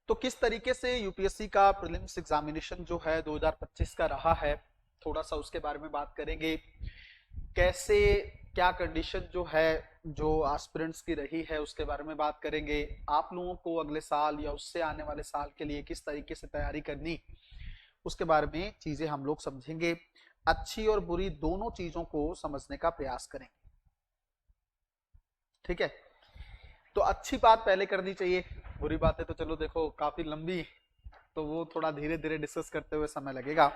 तो किस तरीके से यूपीएससी का प्रीलिम्स एग्जामिनेशन जो है 2025 का रहा है, थोड़ा सा उसके बारे में बात करेंगे। कैसे क्या कंडीशन जो है जो एस्पिरेंट्स की रही है उसके बारे में बात करेंगे। आप लोगों को अगले साल या उससे आने वाले साल के लिए किस तरीके से तैयारी करनी, उसके बारे में चीजें हम लोग समझेंगे। अच्छी और बुरी दोनों चीजों को समझने का प्रयास करेंगे। ठीक है, तो अच्छी बात पहले करनी चाहिए, बुरी बातें तो चलो देखो काफी लंबी, तो वो थोड़ा धीरे धीरे डिस्कस करते हुए समय लगेगा।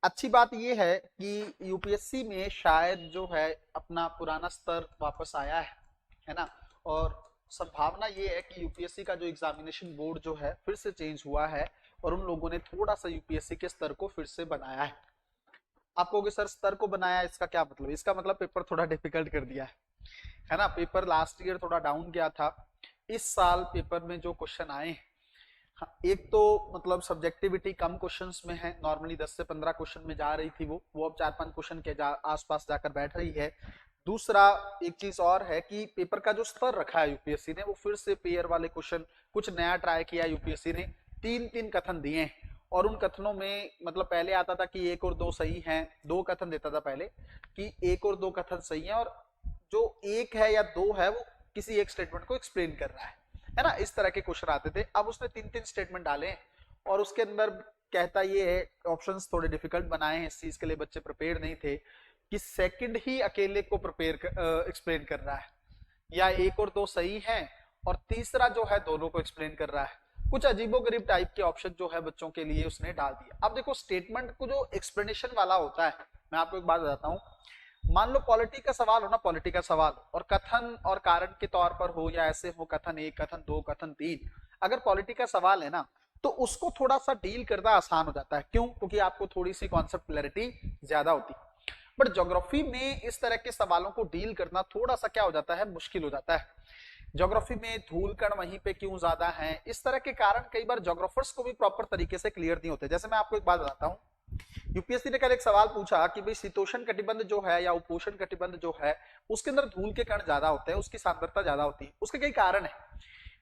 अच्छी बात यह है कि यूपीएससी में शायद जो है अपना पुराना स्तर वापस आया है ना। और संभावना ये है कि यूपीएससी का जो एग्जामिनेशन बोर्ड जो है फिर से चेंज हुआ है और उन लोगों ने थोड़ा सा यूपीएससी के स्तर को फिर से बनाया है। आप कहोगे सर स्तर को बनाया, इसका क्या मतलब? इसका मतलब पेपर थोड़ा डिफिकल्ट कर दिया है ना। पेपर लास्ट ईयर थोड़ा डाउन गया था, इस साल पेपर में जो क्वेश्चन आए, हाँ, एक तो मतलब सब्जेक्टिविटी कम क्वेश्चंस में है, नॉर्मली 10 से 15 क्वेश्चन में जा रही थी वो अब 4-5 क्वेश्चन के आसपास जाकर बैठ रही है। दूसरा एक चीज और है कि पेपर का जो स्तर रखा है यूपीएससी ने, वो फिर से पेयर वाले क्वेश्चन कुछ नया ट्राई किया यूपीएससी ने। 3-3 कथन दिए हैं और उन कथनों में मतलब पहले आता था कि 1 और 2 सही हैं, 2 कथन देता था पहले कि 1 और 2 कथन सही हैं और जो 1 है या 2 है वो किसी एक स्टेटमेंट को एक्सप्लेन कर रहा है ना। इस तरह के क्वेश्चन आते थे। अब उसने 3-3 स्टेटमेंट डाले और उसके अंदर कहता ये है, ऑप्शंस थोड़े डिफिकल्ट बनाए हैं, इस चीज के लिए बच्चे प्रिपेयर नहीं थे कि सेकंड ही अकेले को प्रिपेयर एक्सप्लेन कर रहा है या 1 और 2 सही है और तीसरा जो है दोनों को एक्सप्लेन कर रहा है। कुछ अजीबोगरीब टाइप के ऑप्शन जो है बच्चों के लिए उसने डाल दिया। अब देखो स्टेटमेंट को जो एक्सप्लेनेशन वाला होता है, मैं आपको एक बात बताता हूँ। मान लो पॉलिटी का सवाल हो ना, पॉलिटी का सवाल और कथन और कारण के तौर पर हो या ऐसे हो, कथन 1, कथन 2, कथन 3, अगर पॉलिटी का सवाल है ना तो उसको थोड़ा सा डील करना आसान हो जाता है। क्यों? क्योंकि आपको थोड़ी सी कॉन्सेप्ट क्लैरिटी ज्यादा होती है। बट ज्योग्राफी में इस तरह के सवालों को डील करना थोड़ा सा क्या हो जाता है, मुश्किल हो जाता है। ज्योग्राफी में धूल कण वहीं पे क्यों ज्यादा है, इस तरह के कारण कई बार ज्योग्राफर्स को भी प्रॉपर तरीके से क्लियर नहीं होते। जैसे मैं आपको एक बात बताता हूँ, यूपीएससी ने कल एक सवाल पूछा कि भाई शीतोष्ण कटिबंध जो है या उपोष्ण कटिबंध जो है उसके अंदर धूल के कण ज्यादा होते हैं, उसकी सांद्रता ज्यादा होती है। उसके कई कारण है।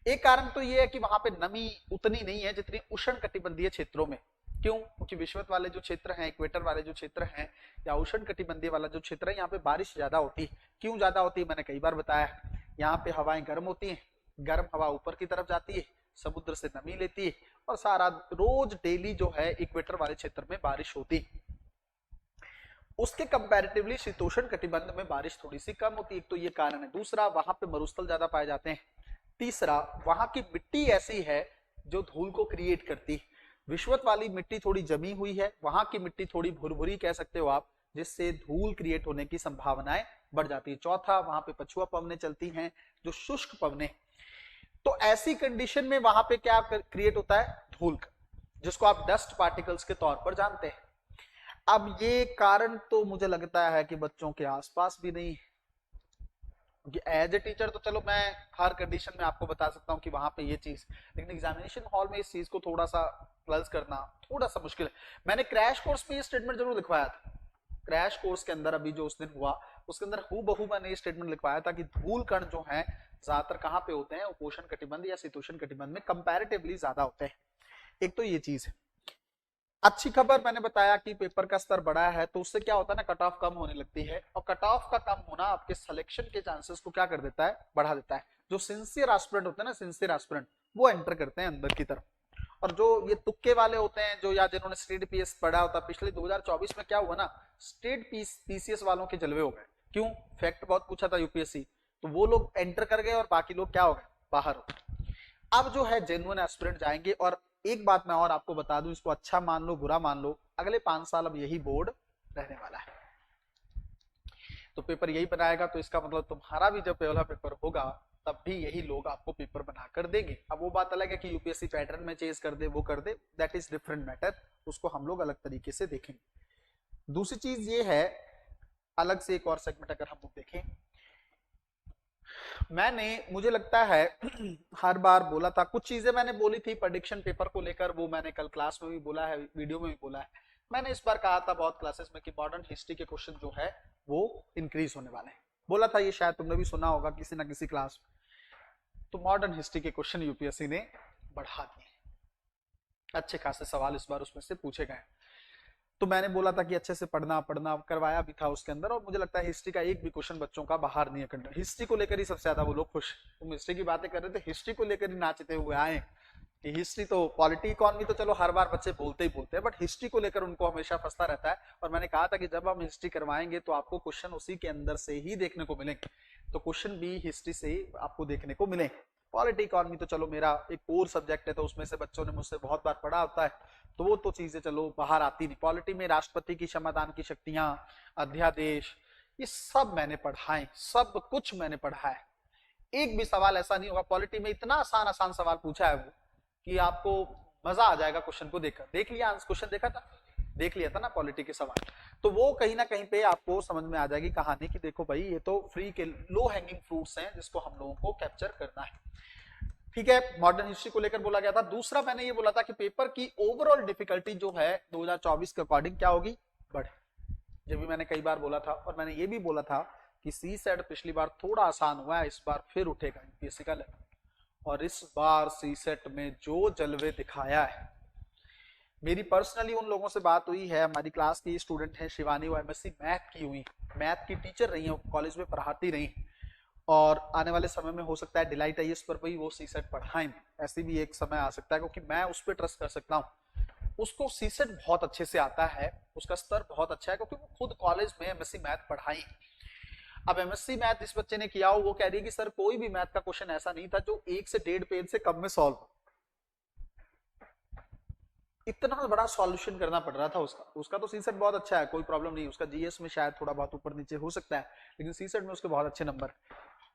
एक कारण तो ये है कि वहां पे नमी उतनी नहीं है जितनी उष्ण कटिबंधीय क्षेत्रों में। क्यों? क्योंकि विषुवत वाले जो क्षेत्र हैं, इक्वेटर वाले जो क्षेत्र हैं या उष्ण कटिबंधीय वाला जो क्षेत्र है, यहाँ पे बारिश ज्यादा होती है। क्यों ज्यादा होती है? मैंने कई बार बताया, यहाँ पे हवाएं गर्म होती हैं, गर्म हवा ऊपर की तरफ जाती है, समुद्र से नमी लेती है और सारा रोज डेली जो है इक्वेटर वाले क्षेत्र में बारिश होती है। उसके कंपैरेटिवली शीतोष्ण कटिबंध में बारिश थोड़ी सी कम होती है, एक तो ये कारण है। दूसरा, वहां पे मरुस्थल ज्यादा पाए जाते हैं। तीसरा, वहां की मिट्टी ऐसी है जो धूल को क्रिएट करती है। विषुवत वाली मिट्टी थोड़ी जमी हुई है, वहां की मिट्टी थोड़ी भुरभुरी कह सकते हो आप, जिससे धूल क्रिएट होने की संभावनाएं बढ़ जाती है। चौथा, वहां पे पछुआ पवनें चलती हैं जो शुष्क पवनें। तो ऐसी कंडीशन में वहां पे क्या क्रिएट होता है? धूल, जिसको आप डस्ट पार्टिकल्स के तौर पर जानते हैं। अब ये कारण तो मुझे लगता है कि बच्चों के आसपास भी नहीं, क्योंकि एज ए टीचर तो चलो मैं हर कंडीशन में आपको बता सकता हूँ कि वहां पे ये चीज, लेकिन एग्जामिनेशन हॉल में इस चीज को थोड़ा सा प्लस करना थोड़ा सा मुश्किल है। मैंने क्रैश कोर्स में ये स्टेटमेंट जरूर लिखवाया था। क्रैश कोर्स के अंदर अभी जो उस दिन हुआ उसके अंदर हूबहू मैंने ये स्टेटमेंट लिखवाया था कि धूल कण जो है ज्यादातर कहाँ पे होते हैं? उपोष्ण कटिबंध या शीतोष्ण कटिबंध में कंपैरेटिवली ज्यादा होते हैं। एक तो ये चीज है। अच्छी खबर मैंने बताया कि पेपर का स्तर बढ़ा है तो उससे क्या होता है ना, कट ऑफ कम होने लगती है और कट ऑफ का कम होना आपके सिलेक्शन के चांसेस को क्या कर देता है? बढ़ा देता है। जो सिंसियर एस्पिरेंट होते हैं ना, सिंसियर एस्पिरेंट, वो एंटर करते हैं अंदर की तरफ। और जो ये तुक्के वाले होते हैं, जो या जिन्होंने स्टेट पीएस पढ़ा होता, पिछले 2024 में क्या हुआ ना, स्टेट पीसीएस वालों के जलवे हो गए। क्यों? फैक्ट बहुत पूछा था यूपीएससी, तो वो लोग एंटर कर गए और बाकी लोग क्या हो गए? बाहर हो गए। अब जो है जेन्युइन एस्पिरेंट जाएंगे। और एक बात मैं और आपको बता दूं, इसको अच्छा मान लो बुरा मान लो, अगले 5 साल अब यही बोर्ड रहने वाला है। तो पेपर यही बनाएगा, तो इसका मतलब तुम्हारा भी जब पहला पेपर होगा तब भी यही लोग आपको पेपर बनाकर देंगे। अब वो बात अलग है कि यूपीएससी पैटर्न में चेंज कर दे, वो कर दे, दैट इज डिफरेंट मैटर, उसको हम लोग अलग तरीके से देखेंगे। दूसरी चीज ये है, अलग से एक और सेगमेंट अगर हम लोग देखें, मुझे लगता है हर बार बोला था, कुछ चीजें मैंने बोली थी प्रेडिक्शन पेपर को लेकर, वो मैंने कल क्लास में भी बोला है, वीडियो में भी बोला है। मैंने इस बार कहा था बहुत क्लासेस में कि मॉडर्न हिस्ट्री के क्वेश्चन जो है वो इंक्रीज होने वाले हैं। बोला था, ये शायद तुमने भी सुना होगा किसी ना किसी क्लास में। तो मॉडर्न हिस्ट्री के क्वेश्चन यूपीएससी ने बढ़ा दिए। अच्छे खासे सवाल इस बार उसमें से पूछे गए। तो मैंने बोला था कि अच्छे से पढ़ना पढ़ना करवाया भी था उसके अंदर, और मुझे लगता है हिस्ट्री का एक भी क्वेश्चन बच्चों का बाहर नहीं है। हिस्ट्री को लेकर ही सबसे ज्यादा वो लोग खुश। तुम हिस्ट्री की बातें कर रहे थे, हिस्ट्री को लेकर ही नाचते हुए आए कि हिस्ट्री तो, पॉलिटी इकोनॉमी तो चलो हर बार बच्चे बोलते ही बोलते हैं, बट हिस्ट्री को लेकर उनको हमेशा फंसता रहता है। और मैंने कहा था कि जब हम हिस्ट्री करवाएंगे तो आपको क्वेश्चन उसी के अंदर से ही देखने को मिलेंगे, तो क्वेश्चन भी हिस्ट्री से ही आपको देखने को मिलेंगे। पॉलिटी इकोनॉमी तो चलो मेरा एक कोर सब्जेक्ट है, तो उसमें से बच्चों ने मुझसे बहुत बार पढ़ा होता है, तो वो तो चीजें चलो बाहर आती नहीं। पॉलिटी में राष्ट्रपति की क्षमतान की शक्तियां, अध्यादेश, ये सब मैंने पढ़ा है, सब कुछ मैंने पढ़ा है। एक भी सवाल ऐसा नहीं होगा पॉलिटी में, इतना आसान आसान सवाल पूछा है वो कि आपको मजा आ जाएगा क्वेश्चन को देखकर। देख लिया क्वेश्चन, देखा था, देख लिया था ना पॉलिटी के सवाल, तो वो कहीं ना कहीं पे आपको समझ में आ जाएगी कहानी कि देखो भाई ये तो फ्री के लो हैंगिंग फ्रूट्स हैं जिसको हम लोगों को कैप्चर करना है। ठीक है, मॉडर्न हिस्ट्री को लेकर बोला गया था। दूसरा मैंने ये बोला था कि पेपर की ओवरऑल डिफिकल्टी जो है 2024 के अकॉर्डिंग क्या होगी, बढ़े। जब भी मैंने कई बार बोला था, और मैंने ये भी बोला था कि सी सेट पिछली बार थोड़ा आसान हुआ है, इस बार फिर उठेगा यूपीएससी का लेवल। और इस बार सी सेट में जो जलवे दिखाया है, मेरी पर्सनली उन लोगों से बात हुई है, हमारी क्लास की स्टूडेंट है शिवानी, वो एमएससी मैथ की हुई, मैथ की टीचर रही है, कॉलेज में पढ़ाती रही, और आने वाले समय में हो सकता है डिलाइट आईएएस पर भी वो सी सेट पढ़ाएं। ऐसी भी एक समय आ सकता है, क्योंकि मैं उस पर ट्रस्ट कर सकता हूँ। उसको सी सेट बहुत अच्छे से आता है, उसका स्तर बहुत अच्छा है, क्योंकि वो खुद कॉलेज में एमएससी मैथ पढ़ाई। अब एमएससी मैथ इस बच्चे ने किया हो, वो कह रही है कि सर कोई भी मैथ का क्वेश्चन ऐसा नहीं था जो 1 से 1.5 पेज से कम में सॉल्व हो। इतना बड़ा सॉल्यूशन करना पड़ रहा था उसका तो सीसेट बहुत अच्छा है, कोई प्रॉब्लम नहीं। उसका जीएस में शायद थोड़ा बहुत ऊपर नीचे हो सकता है, लेकिन सीसेट में उसके बहुत अच्छे नंबर।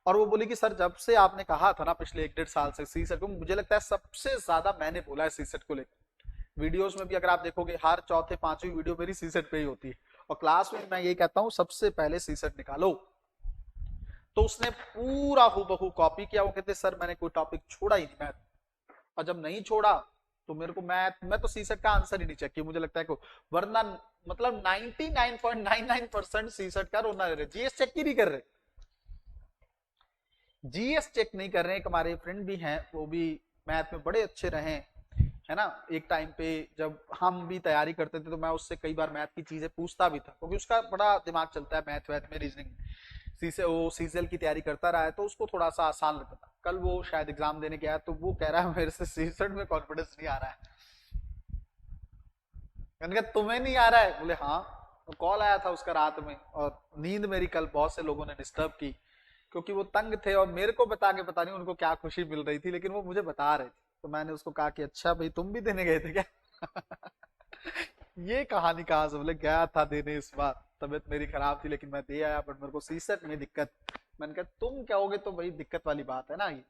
और वो बोली कि सर जब से आपने कहा था ना पिछले 1-1.5 साल से सीसेट को, मुझे लगता है सबसे ज्यादा मैंने बोला है सीसेट को लेकर। वीडियोस में भी अगर आप देखोगे हर चौथे पांचवी वीडियो मेरी सीसेट पे ही होती है, और क्लास में मैं ये कहता हूँ सबसे पहले सीसेट निकालो। तो उसने पूरा हूबहू कॉपी किया। वो कहते सर मैंने कोई टॉपिक छोड़ा ही नहीं मैथ, और जब नहीं छोड़ा तो मेरे को मैं तो सीसेट का आंसर ही नहीं चेक किया, मुझे लगता है को, वरना मतलब 99.99% सीसेट का रोना रहे, जीएस चेक ही नहीं कर रहे, जीएस चेक नहीं कर रहे। एक हमारे फ्रेंड भी हैं, वो भी मैथ में बड़े अच्छे रहे, है ना। एक टाइम पे जब हम भी तैयारी करते थे तो मैं उससे कई बार मैथ की चीजें पूछता भी था, क्योंकि उसका बड़ा दिमाग चलता है मैथ वैथ में, रीजनिंग। वो सीजीएल की तैयारी करता रहा है, तो उसको थोड़ा सा आसान लगता था। कल वो शायद एग्जाम देने गया, तो वो कह रहा है मेरे से सीसेट में कॉन्फिडेंस नहीं आ रहा है। मैंने कहा तुम्हें नहीं आ रहा है? बोले हाँ, तो कॉल आया था उसका रात में, और नींद मेरी कल बहुत से लोगों ने डिस्टर्ब की, क्योंकि वो तंग थे, और मेरे को बता के पता नहीं उनको क्या खुशी मिल रही थी, लेकिन वो मुझे बता रहे थे। तो मैंने उसको कहा कि अच्छा भाई तुम भी देने गए थे क्या? ये कहानी कहाँ से? बोले गया था देने, इस बार तबीयत मेरी खराब थी लेकिन मैं दे आया, बट मेरे को सीसेट में दिक्कत। मैंने कहा तुम कहोगे तो भाई दिक्कत वाली बात है ना ये।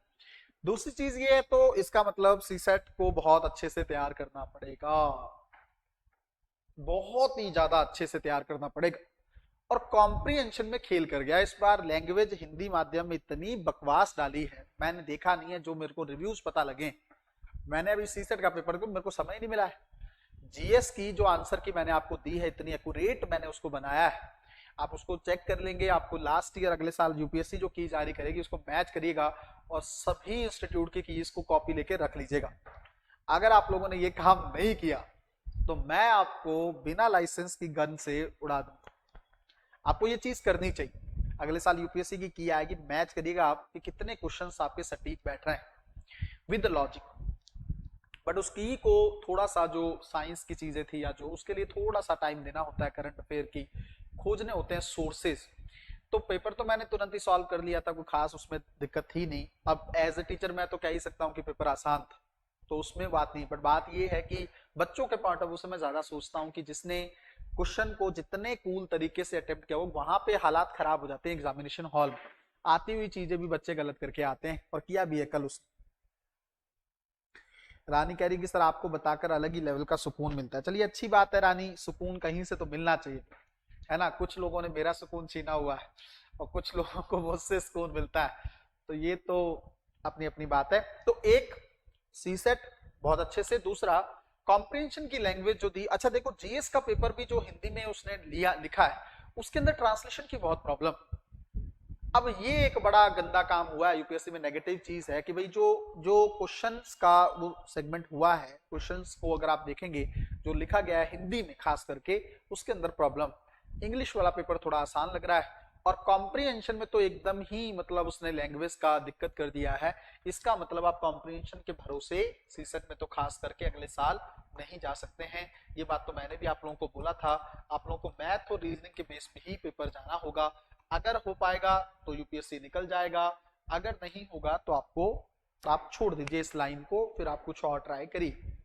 दूसरी चीज ये है, तो इसका मतलब सीसेट को बहुत अच्छे से तैयार करना पड़ेगा, बहुत ही ज्यादा अच्छे से तैयार करना पड़ेगा। और कॉम्प्रिहेंशन में खेल कर गया इस बार। लैंग्वेज हिंदी माध्यम में इतनी बकवास डाली है, मैंने देखा नहीं है, जो मेरे को रिव्यूज पता लगे। मैंने अभी सीसेट का पेपर को मेरे को समय नहीं मिला है। जीएस की जो आंसर की मैंने आपको दी है, इतनी एक्यूरेट मैंने उसको बनाया है, आप उसको चेक कर लेंगे। आपको लास्ट ईयर अगले साल यूपीएससी जो की जारी करेगी उसको मैच करिएगा, और सभी इंस्टीट्यूट की कीज को कॉपी लेके रख लीजिएगा। अगर आप लोगों ने ये काम नहीं किया तो मैं आपको बिना लाइसेंस की गन से उड़ा दूंगा। आपको ये चीज करनी चाहिए। अगले साल यूपीएससी की आएगी, मैच करिएगा आप कि कितने क्वेश्चंस आपके सटीक बैठ रहे हैं विद लॉजिक। बट उसकी को थोड़ा सा जो साइंस की चीजें थी, या जो उसके लिए थोड़ा सा टाइम देना होता है, करंट अफेयर की खोजने होते हैं सोर्सेज। तो पेपर तो मैंने तुरंत ही सॉल्व कर लिया था, कोई खास उसमें दिक्कत थी नहीं। अब एज ए टीचर मैं तो कह ही सकता हूँ कि पेपर आसान था, तो उसमें बात नहीं। बट बात ये है कि बच्चों के पॉइंट ऑफ व्यू से मैं ज्यादा सोचता हूँ कि जिसने क्वेश्चन को जितने कूल तरीके से अटेम्प्ट किया, वो वहां पे हालात खराब हो जाते हैं एग्जामिनेशन हॉल में। आती हुई चीजें भी बच्चे गलत करके आते हैं, और किया भी है कल उसने। रानी कह रही कि सर आपको बताकर अलग ही लेवल का सुकून मिलता है। चलिए अच्छी बात है रानी, सुकून कहीं से तो मिलना चाहिए, है ना। कुछ लोगों ने मेरा सुकून छीना हुआ है, और कुछ लोगों को मुझसे सुकून मिलता है, तो ये तो अपनी अपनी बात है। तो एक सीसेट बहुत अच्छे से, दूसरा कॉम्प्रिहेंशन की लैंग्वेज जो दी। अच्छा देखो, जीएस का पेपर भी जो हिंदी में उसने लिखा है, उसके अंदर ट्रांसलेशन की बहुत प्रॉब्लम। अब ये एक बड़ा गंदा काम हुआ है यूपीएससी में, नेगेटिव चीज है कि भाई जो जो क्वेश्चंस का वो सेगमेंट हुआ है, क्वेश्चंस को अगर आप देखेंगे जो लिखा गया है हिंदी में खास करके, उसके अंदर प्रॉब्लम। इंग्लिश वाला पेपर थोड़ा आसान लग रहा है, और कॉम्प्रिहेंशन में तो एकदम ही मतलब उसने लैंग्वेज का दिक्कत कर दिया है। इसका मतलब आप कॉम्प्रिहेंशन के भरोसे सीसेट में तो खास करके अगले साल नहीं जा सकते हैं। ये बात तो मैंने भी आप लोगों को बोला था, आप लोगों को मैथ और रीजनिंग के बेस पे ही पेपर जाना होगा। अगर हो पाएगा तो यूपीएससी निकल जाएगा, अगर नहीं होगा तो आप छोड़ दीजिए इस लाइन को, फिर आप कुछ और ट्राई करिए।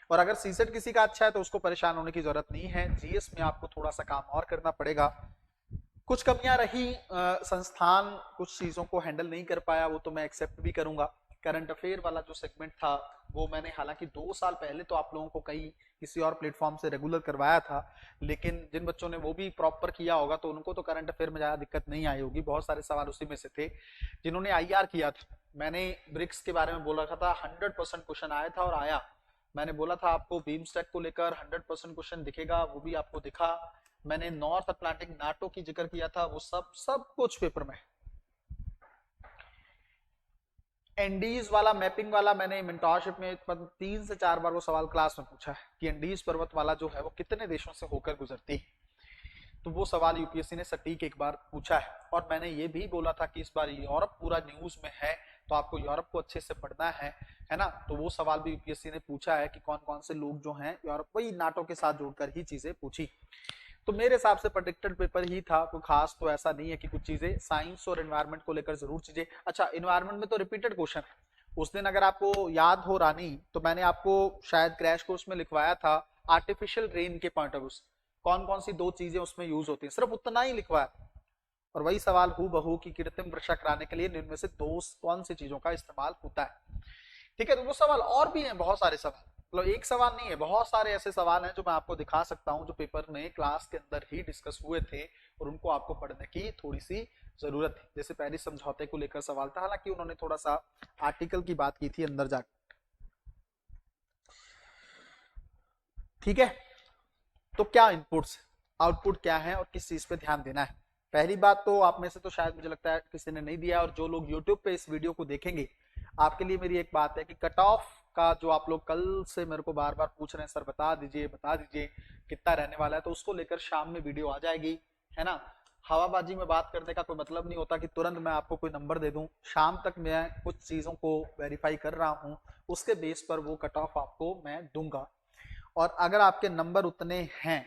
और अगर सीसेट किसी का अच्छा है तो उसको परेशान होने की जरूरत नहीं है, जीएस में आपको थोड़ा सा काम और करना पड़ेगा। कुछ कमियां रही, संस्थान कुछ चीजों को हैंडल नहीं कर पाया, वो तो मैं एक्सेप्ट भी करूंगा। करंट अफेयर वाला जो सेगमेंट था वो मैंने हालांकि 2 साल पहले तो आप लोगों को कई किसी और प्लेटफॉर्म से रेगुलर करवाया था, लेकिन जिन बच्चों ने वो भी प्रॉपर किया होगा तो उनको तो करंट अफेयर में ज्यादा दिक्कत नहीं आई होगी। बहुत सारे सवाल उसी में से थे। जिन्होंने आईआर किया था, मैंने ब्रिक्स के बारे में बोल रखा था, 100% क्वेश्चन आया था और आया। मैंने बोला था आपको बीम स्टैक को लेकर 100% क्वेश्चन दिखेगा, वो भी आपको दिखा। मैंने नॉर्थ अटलांटिक नाटो की जिक्र किया था, वो सब कुछ पेपर में। एंडीज वाला मैपिंग वाला मैंने मेंटरशिप में 3 से 4 बार वो सवाल क्लास में पूछा है कि एंडीज पर्वत वाला जो है वो कितने देशों से होकर गुजरती है, तो वो सवाल यूपीएससी ने सटीक एक बार पूछा है। और मैंने ये भी बोला था कि इस बार यूरोप पूरा न्यूज में है, तो आपको यूरोप को अच्छे से पढ़ना है ना। तो वो सवाल भी यूपीएससी ने पूछा है कि कौन कौन से लोग जो हैं यूरोप, वही नाटो के साथ जोड़कर ही चीजें पूछी। तो मेरे हिसाब से प्रेडिक्टेड पेपर ही था, कोई खास तो ऐसा नहीं है कि कुछ चीजें साइंस और एनवायरनमेंट को लेकर जरूर चीजें। अच्छा, एनवायरनमेंट में तो रिपीटेड क्वेश्चन है। उस दिन अगर आपको याद हो रानी, तो मैंने आपको शायद क्रैश कोर्स में लिखवाया था आर्टिफिशियल रेन के पॉइंट ऑफ व्यू कौन कौन सी 2 चीजें उसमें यूज होती हैं, सिर्फ उतना ही लिखवाया। और वही सवाल हूँ बहू की कृत्रिम वर्षा कराने के लिए इनमें से 2 कौन सी चीजों का इस्तेमाल होता है। ठीक है, तो वो सवाल और भी हैं, बहुत सारे सवाल, मतलब एक सवाल नहीं है, बहुत सारे ऐसे सवाल हैं जो मैं आपको दिखा सकता हूं जो पेपर में क्लास के अंदर ही डिस्कस हुए थे और उनको आपको पढ़ने की थोड़ी सी जरूरत थी। जैसे पेरिस समझौते को लेकर सवाल था, हालांकि उन्होंने थोड़ा सा आर्टिकल की बात की थी अंदर जाकर। ठीक है, तो क्या इनपुट्स आउटपुट क्या है और किस चीज पे ध्यान देना है। पहली बात तो आप में से तो शायद मुझे लगता है किसी ने नहीं दिया, और जो लोग यूट्यूब पे इस वीडियो को देखेंगे आपके लिए मेरी एक बात है कि कट ऑफ का जो आप लोग कल से मेरे को बार बार पूछ रहे हैं, सर बता दीजिए कितना रहने वाला है, तो उसको लेकर शाम में वीडियो आ जाएगी, है ना। हवाबाजी में बात करने का कोई मतलब नहीं होता कि तुरंत मैं आपको कोई नंबर दे दूं। शाम तक मैं कुछ चीजों को वेरीफाई कर रहा हूं, उसके बेस पर वो कट ऑफ आपको मैं दूंगा। और अगर आपके नंबर उतने हैं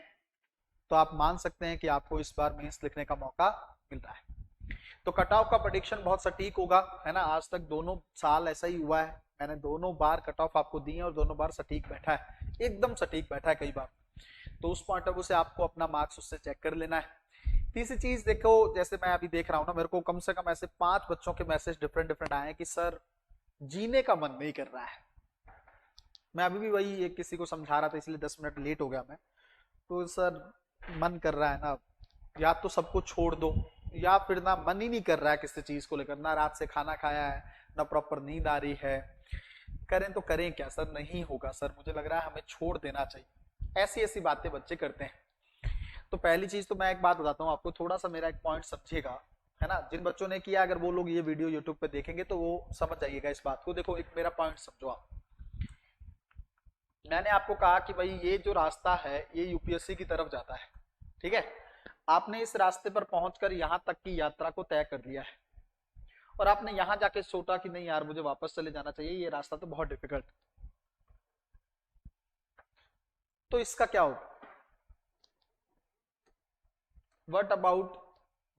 तो आप मान सकते हैं कि आपको इस बार मेंस लिखने का मौका मिल रहा है। तो कट ऑफ का प्रेडिक्शन बहुत सटीक होगा, है ना। आज तक दोनों साल ऐसा ही हुआ है, मैंने दोनों बार कट ऑफ आपको दी है और दोनों बार सटीक बैठा है, एकदम सटीक बैठा है कई बार। तो उस पॉइंट ऑफ व्यू से आपको अपना मार्क्स उससे चेक कर लेना है। तीसरी चीज देखो, जैसे मैं अभी देख रहा हूं ना, मेरे को कम से कम ऐसे 5 बच्चों के मैसेज डिफरेंट आए हैं कि सर जीने का मन नहीं कर रहा है। मैं अभी भी वही एक किसी को समझा रहा था, इसलिए 10 मिनट लेट हो गया मैं। तो सर मन कर रहा है ना, या तो सबको छोड़ दो, या फिर ना मन ही नहीं कर रहा है किसी चीज को लेकर, ना रात से खाना खाया है, ना प्रॉपर नींद आ रही है, करें तो करें क्या सर, नहीं होगा सर, मुझे लग रहा है हमें छोड़ देना चाहिए। ऐसी ऐसी बातें बच्चे करते हैं। तो पहली चीज तो मैं एक बात बताता हूँ आपको, थोड़ा सा मेरा एक पॉइंट समझिएगा, है ना। जिन बच्चों ने किया, अगर वो लोग ये वीडियो यूट्यूब पे देखेंगे तो वो समझ जाइएगा इस बात को। देखो, एक मेरा पॉइंट समझो आप। मैंने आपको कहा कि भाई ये जो रास्ता है ये यूपीएससी की तरफ जाता है, ठीक है। आपने इस रास्ते पर पहुंचकर यहां तक की यात्रा को तय कर लिया है, और आपने यहां जाके सोचा कि नहीं यार मुझे वापस चले जाना चाहिए, ये रास्ता तो बहुत डिफिकल्ट। तो इसका क्या होगा, व्हाट अबाउट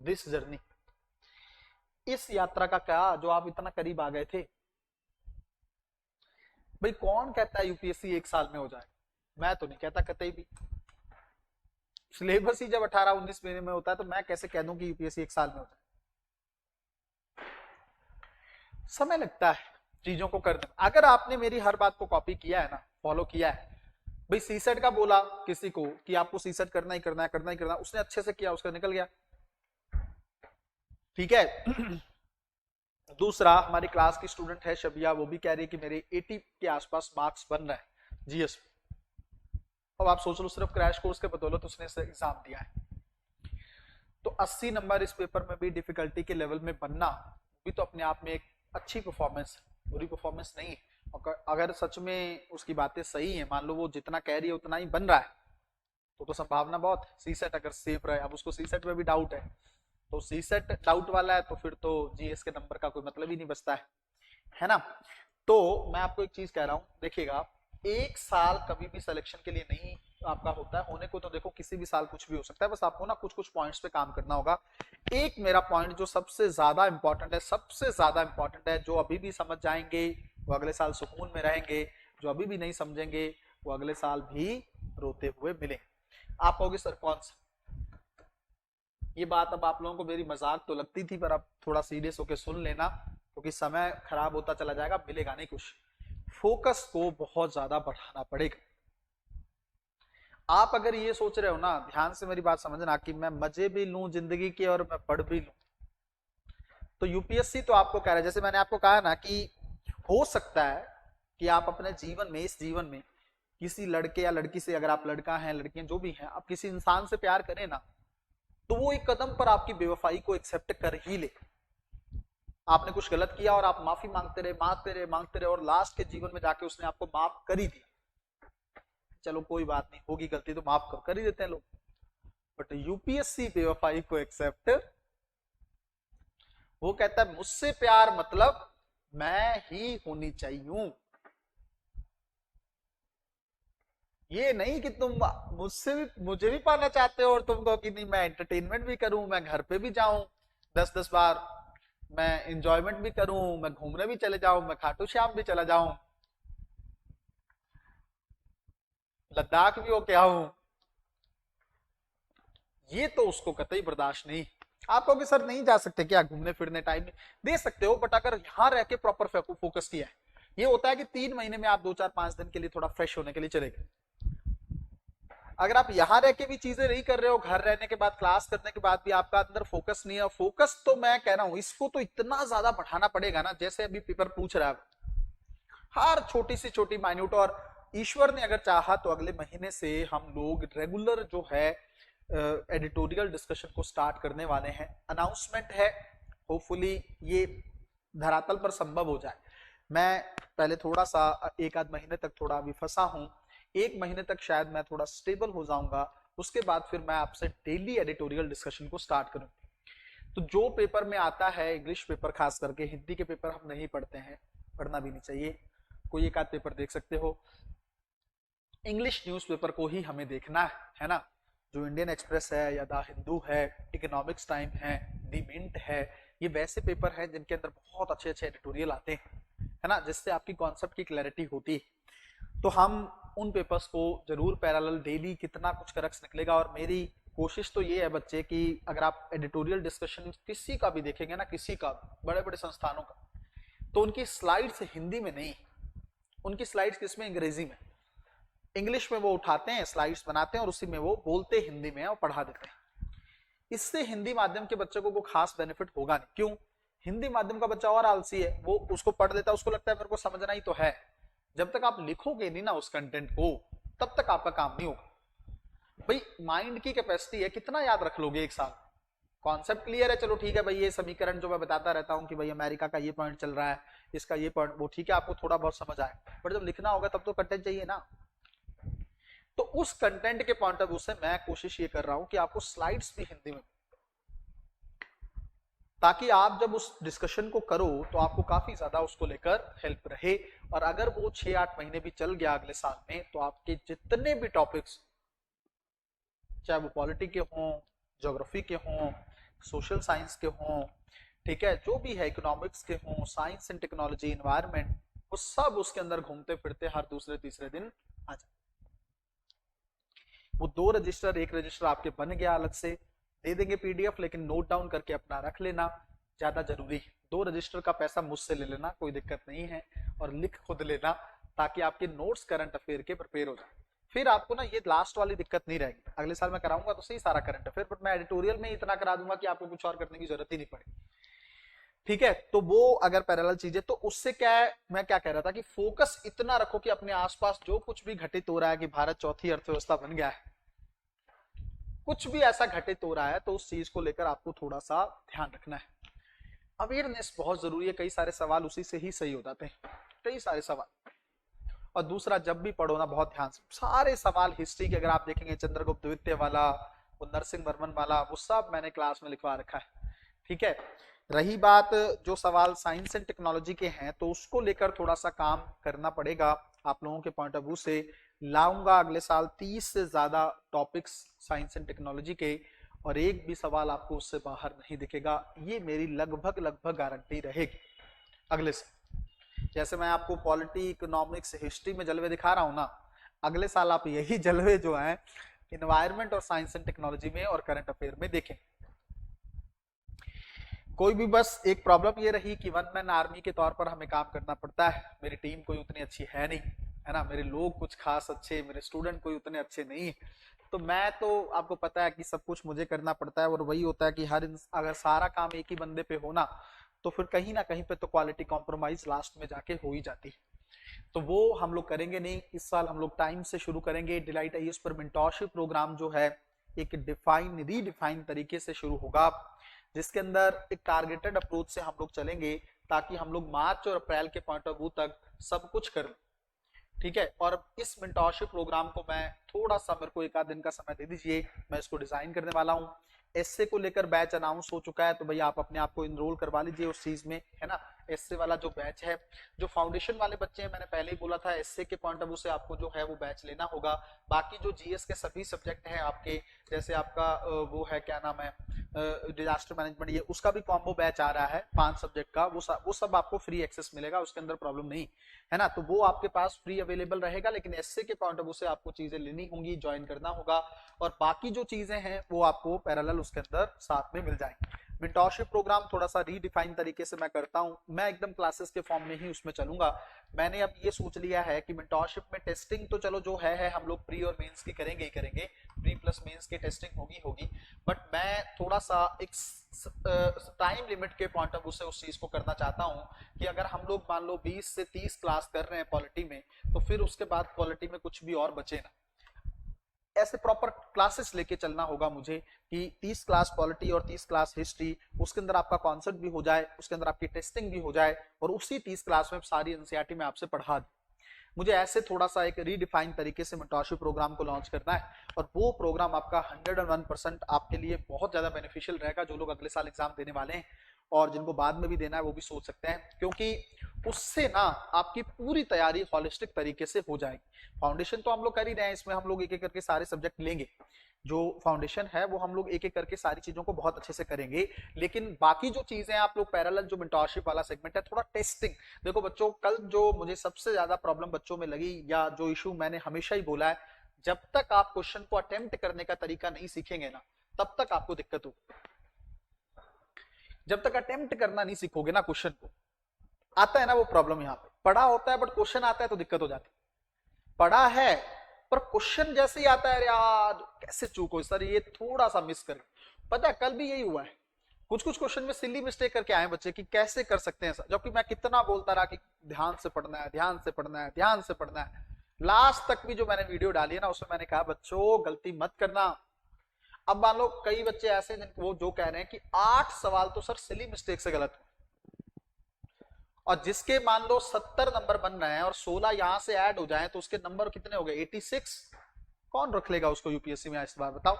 दिस जर्नी, इस यात्रा का क्या, जो आप इतना करीब आ गए थे। भाई कौन कहता है यूपीएससी 1 साल में हो जाए, मैं तो नहीं कहता कतई भी। सिलेबस ही जब 18-19 महीने में होता है तो मैं कैसे कह दूं कि यूपीएससी 1 साल में हो जाए। समय लगता है चीजों को करने में। अगर आपने मेरी हर बात को कॉपी किया है ना, फॉलो किया है, भाई सीसेट का बोला किसी को कि आपको सीसेट करना ही करना है, उसने अच्छे से किया, उसका निकल गया, ठीक है। दूसरा, हमारी क्लास की स्टूडेंट है शबिया, वो भी कह रही है कि मेरे 80 के आसपास मार्क्स बन रहे हैं जीएस में। अब आप सोच लो, सिर्फ क्रैश कोर्स के बदौलत उसने एग्जाम दिया है। तो 80 नंबर इस पेपर में भी डिफिकल्टी के लेवल में बनना भी तो अपने आप में एक अच्छी परफॉर्मेंस, बुरी परफॉर्मेंस नहीं। अगर सच में उसकी बातें सही है, मान लो वो जितना कह रही है उतना ही बन रहा है, तो संभावना बहुत है सी सेट अगर सेफ रहे। अब उसको सी सेट में भी डाउट है, तो सी सेट डाउट वाला है तो फिर तो जीएस के नंबर का कोई मतलब ही नहीं बचता है ना। तो मैं आपको एक चीज कह रहा हूं, देखिएगा एक साल कभी भी सिलेक्शन के लिए नहीं आपका होता है, होने को तो देखो किसी भी साल कुछ भी हो सकता है, बस आपको ना कुछ कुछ पॉइंट्स पे काम करना होगा। एक मेरा पॉइंट जो सबसे ज्यादा इंपॉर्टेंट है, सबसे ज्यादा इंपॉर्टेंट है, जो अभी भी समझ जाएंगे वो अगले साल सुकून में रहेंगे, जो अभी भी नहीं समझेंगे वो अगले साल भी रोते हुए मिलेंगे। आप कहोगे सर कौन सा? ये बात अब आप लोगों को मेरी मजाक तो लगती थी, पर अब थोड़ा सीरियस होकर सुन लेना, क्योंकि समय खराब होता चला जाएगा, मिलेगा नहीं कुछ। फोकस को बहुत ज्यादा बढ़ाना पड़ेगा। आप अगर ये सोच रहे हो ना, ध्यान से मेरी बात समझना, कि मैं मजे भी लूं जिंदगी के और मैं पढ़ भी लूं, तो यूपीएससी तो आपको कह रहा है, जैसे मैंने आपको कहा ना कि हो सकता है कि आप अपने जीवन में, इस जीवन में किसी लड़के या लड़की से, अगर आप लड़का हैं लड़कियां जो भी हैं, आप किसी इंसान से प्यार करें ना, तो वो एक कदम पर आपकी बेवफाई को एक्सेप्ट कर ही ले। आपने कुछ गलत किया और आप माफी मांगते रहे, मांगते रहे, मांगते रहे, और लास्ट के जीवन में जाके उसने आपको माफ कर ही दिया। चलो कोई बात नहीं, होगी गलती तो माफ कर ही देते हैं लोग, बट यूपीएससी बेवफाई को एक्सेप्ट, वो कहता है मुझसे प्यार मतलब मैं ही होनी चाहिए। ये नहीं कि तुम मुझसे भी, मुझे भी पाना चाहते हो और तुम कहो कि नहीं मैं एंटरटेनमेंट भी करूं, मैं घर पे भी जाऊं 10-10 बार, मैं इंजॉयमेंट भी करूं, मैं घूमने भी चले जाऊं, मैं खाटू श्याम भी चला जाऊं, लद्दाख भी होके आऊं। ये तो उसको कतई बर्दाश्त नहीं। आप कहोगे सर नहीं जा सकते क्या घूमने फिरने? टाइम दे सकते हो, बट अगर यहां रह के प्रॉपर फोकस किया है, ये होता है कि 3 महीने में आप 2-4-5 दिन के लिए थोड़ा फ्रेश होने के लिए चले गए। अगर आप यहां रह के भी चीजें नहीं कर रहे हो, घर रहने के बाद, क्लास करने के बाद भी आपका अंदर फोकस नहीं है, फोकस तो मैं कह रहा हूं इसको तो इतना ज्यादा बढ़ाना पड़ेगा ना, जैसे अभी पेपर पूछ रहा है हर छोटी सी छोटी माइन्यूट, और ईश्वर ने अगर चाहा तो अगले महीने से हम लोग रेगुलर जो है एडिटोरियल डिस्कशन को स्टार्ट करने वाले हैं। अनाउंसमेंट है, होपफुली ये धरातल पर संभव हो जाए। मैं पहले थोड़ा सा 1-आध महीने तक थोड़ा अभी फंसा हूं, 1 महीने तक शायद मैं थोड़ा स्टेबल हो जाऊंगा, उसके बाद फिर मैं आपसे डेली एडिटोरियल डिस्कशन को स्टार्ट करूं। तो जो पेपर में आता है, इंग्लिश पेपर खास करके, हिंदी के पेपर हम नहीं पढ़ते हैं, पढ़ना भी नहीं चाहिए, कोई एक आध पेपर देख सकते हो। इंग्लिश न्यूज़पेपर को ही हमें देखना है ना, जो इंडियन एक्सप्रेस है या द हिंदू है, इकोनॉमिक्स टाइम है, द मिंट है, ये वैसे पेपर हैं जिनके अंदर बहुत अच्छे अच्छे एडिटोरियल आते हैं, है ना, जिससे आपकी कॉन्सेप्ट की क्लैरिटी होती है। तो हम उन पेपर्स को जरूर पैरेलल डेली कितना कुछ करक्स निकलेगा। और मेरी कोशिश तो ये है बच्चे कि अगर आप एडिटोरियल डिस्कशन किसी का भी देखेंगे ना, किसी का, बड़े बड़े संस्थानों का, तो उनकी स्लाइड्स हिंदी में नहीं, उनकी स्लाइड्स किसमें? अंग्रेजी में। इंग्लिश में वो उठाते हैं, स्लाइड्स बनाते हैं और उसी में वो बोलते हिंदी में और पढ़ा देते हैं। इससे हिंदी माध्यम के बच्चे को खास बेनिफिट होगा नहीं। क्यों? हिंदी माध्यम का बच्चा और आलसी है, वो उसको पढ़ लेता है, उसको लगता है मेरे को समझना ही तो है। जब तक आप लिखोगे नहीं ना उस कंटेंट को, तब तक आपका काम नहीं होगा। भाई माइंड की कैपेसिटी है, कितना याद रख लोगे एक साल? कॉन्सेप्ट क्लियर है, चलो ठीक है भाई, ये समीकरण जो मैं बताता रहता हूँ कि भाई अमेरिका का ये पॉइंट चल रहा है, इसका ये पॉइंट, वो ठीक है, आपको थोड़ा बहुत समझ आए, बट जब लिखना होगा तब तो कंटेंट चाहिए ना। तो उस कंटेंट के पॉइंट ऑफ व्यू से मैं कोशिश ये कर रहा हूं कि आपको स्लाइड्स भी हिंदी में, ताकि आप जब उस डिस्कशन को करो तो आपको काफी ज्यादा उसको लेकर हेल्प रहे। और अगर वो 6-8 महीने भी चल गया अगले साल में, तो आपके जितने भी टॉपिक्स, चाहे वो पॉलिटी के हों, ज्योग्राफी के हों, सोशल साइंस के हों, ठीक है, जो भी है, इकोनॉमिक्स के हों, साइंस एंड टेक्नोलॉजी, एनवायरमेंट, वो सब उसके अंदर घूमते फिरते हर दूसरे तीसरे दिन आ जाए। वो 2 रजिस्टर, 1 रजिस्टर आपके बन गया, अलग से दे देंगे पीडीएफ, लेकिन नोट डाउन करके अपना रख लेना, ज्यादा जरूरी है। 2 रजिस्टर का पैसा मुझसे ले लेना, कोई दिक्कत नहीं है, और लिख खुद लेना, ताकि आपके नोट्स करंट अफेयर के प्रिपेयर हो जाए। फिर आपको ना ये लास्ट वाली दिक्कत नहीं रहेगी। अगले साल मैं कराऊंगा तो सही सारा करंट अफेयर, बट मैं एडिटोरियल में इतना करा दूंगा कि आपको कुछ और करने की जरूरत ही नहीं पड़ेगी। ठीक है, तो वो अगर पैरेलल चीजें, तो उससे क्या है, मैं क्या कह रहा था कि फोकस इतना रखो कि अपने आसपास जो कुछ भी घटित हो रहा है, कि भारत चौथी अर्थव्यवस्था बन गया है, कुछ भी ऐसा घटित हो रहा है तो उस चीज को लेकर आपको थोड़ा सा ध्यान रखना है। अवेयरनेस बहुत जरूरी है, कई सारे सवाल उसी से ही सही हो जाते हैं, कई सारे सवाल। और दूसरा, जब भी पढ़ो ना बहुत ध्यान से, सारे सवाल हिस्ट्री के अगर आप देखेंगे, चंद्रगुप्त द्वितीय वाला, वो नरसिंह वर्मन वाला, वो सब मैंने क्लास में लिखवा रखा है, ठीक है। रही बात जो सवाल साइंस एंड टेक्नोलॉजी के हैं, तो उसको लेकर थोड़ा सा काम करना पड़ेगा आप लोगों के पॉइंट ऑफ व्यू से। लाऊंगा अगले साल 30 से ज्यादा टॉपिक्स साइंस एंड टेक्नोलॉजी के, और एक भी सवाल आपको उससे बाहर नहीं दिखेगा, ये मेरी लगभग लगभग गारंटी रहेगी अगले साल। जैसे मैं आपको पॉलिटी, इकोनॉमिक्स, हिस्ट्री में जलवे दिखा रहा हूं ना, अगले साल आप यही जलवे जो हैं इन्वायरमेंट और साइंस एंड टेक्नोलॉजी में और करंट अफेयर में देखें। कोई भी बस एक प्रॉब्लम ये रही कि वन मैन आर्मी के तौर पर हमें काम करना पड़ता है, मेरी टीम कोई उतनी अच्छी है नहीं, है ना, मेरे लोग कुछ खास अच्छे, मेरे स्टूडेंट कोई उतने अच्छे नहीं, तो मैं तो आपको पता है कि सब कुछ मुझे करना पड़ता है। और वही होता है कि अगर सारा काम एक ही बंदे पे हो ना, तो फिर कहीं ना कहीं पे तो क्वालिटी कॉम्प्रोमाइज लास्ट में जाके हो ही जाती है। तो वो हम लोग करेंगे नहीं। इस साल हम लोग टाइम से शुरू करेंगे। डिलाइट आईएएस पर मेंटोरशिप प्रोग्राम जो है एक रीडिफाइन तरीके से शुरू होगा, जिसके अंदर एक टारगेटेड अप्रोच से हम लोग चलेंगे, ताकि हम लोग मार्च और अप्रैल के पॉइंट ऑफ व्यू तक सब कुछ कर लें, ठीक है। और इस मेंटोरशिप प्रोग्राम को मैं थोड़ा सा, मेरे को एक आध दिन का समय दे दीजिए, मैं इसको डिजाइन करने वाला हूँ। एसए को लेकर बैच अनाउंस हो चुका है, तो भैया आप अपने आप को इनरोल करवा लीजिए उस चीज में, है ना। एसए वाला जो बैच है, जो फाउंडेशन वाले बच्चे हैं, मैंने पहले ही बोला था, एसए के पॉइंट ऑफ व्यू से आपको जो है वो बैच लेना होगा। बाकी जो जीएस के सभी सब्जेक्ट हैं आपके, जैसे आपका वो है, क्या नाम है, डिजास्टर मैनेजमेंट, ये उसका भी कॉम्बो बैच आ रहा है 5 सब्जेक्ट का, वो सब आपको फ्री एक्सेस मिलेगा, उसके अंदर प्रॉब्लम नहीं है ना। तो वो आपके पास फ्री अवेलेबल रहेगा, लेकिन एसए के पॉइंट ऑफ व्यू से आपको चीजें लेनी होंगी, ज्वाइन करना होगा, और बाकी जो चीजें हैं वो आपको पैरेलल उसके अंदर साथ में मिल जाएंगी। मेंटोरशिप प्रोग्राम थोड़ा सा रीडिफाइन तरीके से मैं करता हूं, मैं एकदम क्लासेस के फॉर्म में ही उसमें चलूंगा। मैंने अब ये सोच लिया है कि मेंटोरशिप में टेस्टिंग तो चलो जो है हम लोग प्री और मेंस की करेंगे ही करेंगे, प्री प्लस मेंस की टेस्टिंग होगी, बट मैं थोड़ा सा एक टाइम लिमिट के पॉइंट ऑफ व्यू से उस चीज को करना चाहता हूं कि अगर हम लोग मान लो 20 से 30 क्लास कर रहे हैं पॉलिटी में, तो फिर उसके बाद पॉलिटी में कुछ भी और बचे ना, ऐसे प्रॉपर क्लासेस लेके चलना होगा मुझे कि 30 क्लास पॉलिटी और 30 क्लास हिस्ट्री, उसके अंदर आपका कॉन्सेप्ट भी हो जाए, उसके अंदर आपकी टेस्टिंग भी हो जाए, और उसी 30 क्लास में सारी एनसीईआरटी में आपसे पढ़ा दूं। मुझे ऐसे थोड़ा सा एक रीडिफाइन तरीके से मेंटोरशिप प्रोग्राम को लॉन्च करना है, और वो प्रोग्राम आपका 101% आपके लिए बहुत ज्यादा बेनिफिशियल रहेगा। जो लोग अगले साल एग्जाम देने वाले हैं और जिनको बाद में भी देना है, वो भी सोच सकते हैं, क्योंकि उससे ना आपकी पूरी तैयारी हॉलिस्टिक तरीके से हो जाएगी। फाउंडेशन तो हम लोग कर ही रहे हैं, इसमें हम लोग एक एक करके सारे सब्जेक्ट लेंगे, जो फाउंडेशन है वो हम लोग एक एक करके सारी चीजों को बहुत अच्छे से करेंगे, लेकिन बाकी जो चीजें आप लोग पैरेलल, जो मेंटोरशिप वाला सेगमेंट है, थोड़ा टेस्टिंग। देखो बच्चों, कल जो मुझे सबसे ज्यादा प्रॉब्लम बच्चों में लगी, या जो इशू मैंने हमेशा ही बोला है, जब तक आप क्वेश्चन को अटेम्प्ट करने का तरीका नहीं सीखेंगे ना, तब तक आपको दिक्कत होगी। जब तक अटेम्प्ट करना नहीं सीखोगे ना, क्वेश्चन को आता है ना, वो प्रॉब्लम यहाँ पे पढ़ा होता है बट क्वेश्चन आता है तो दिक्कत हो जाती है। पढ़ा है पर क्वेश्चन जैसे ही आता है, यार कैसे चूक हो सर, ये थोड़ा सा मिस कर। पता है कल भी यही हुआ है, कुछ कुछ क्वेश्चन में सिली मिस्टेक करके आए बच्चे कि कैसे कर सकते हैं सर, जबकि मैं कितना बोलता रहा कि ध्यान से पढ़ना है, ध्यान से पढ़ना है, ध्यान से पढ़ना है। लास्ट तक भी जो मैंने वीडियो डाली है ना, उसमें मैंने कहा बच्चों गलती मत करना। अब मान लो कई बच्चे ऐसे वो जो कह रहे हैं कि 8 सवाल तो सर सिली मिस्टेक से गलत हुए, और जिसके मान लो 70 नंबर बन रहे हैं और 16 यहां से ऐड हो जाए, तो उसके नंबर कितने हो गए, 86। कौन रख लेगा उसको यूपीएससी में इस बार, बताओ।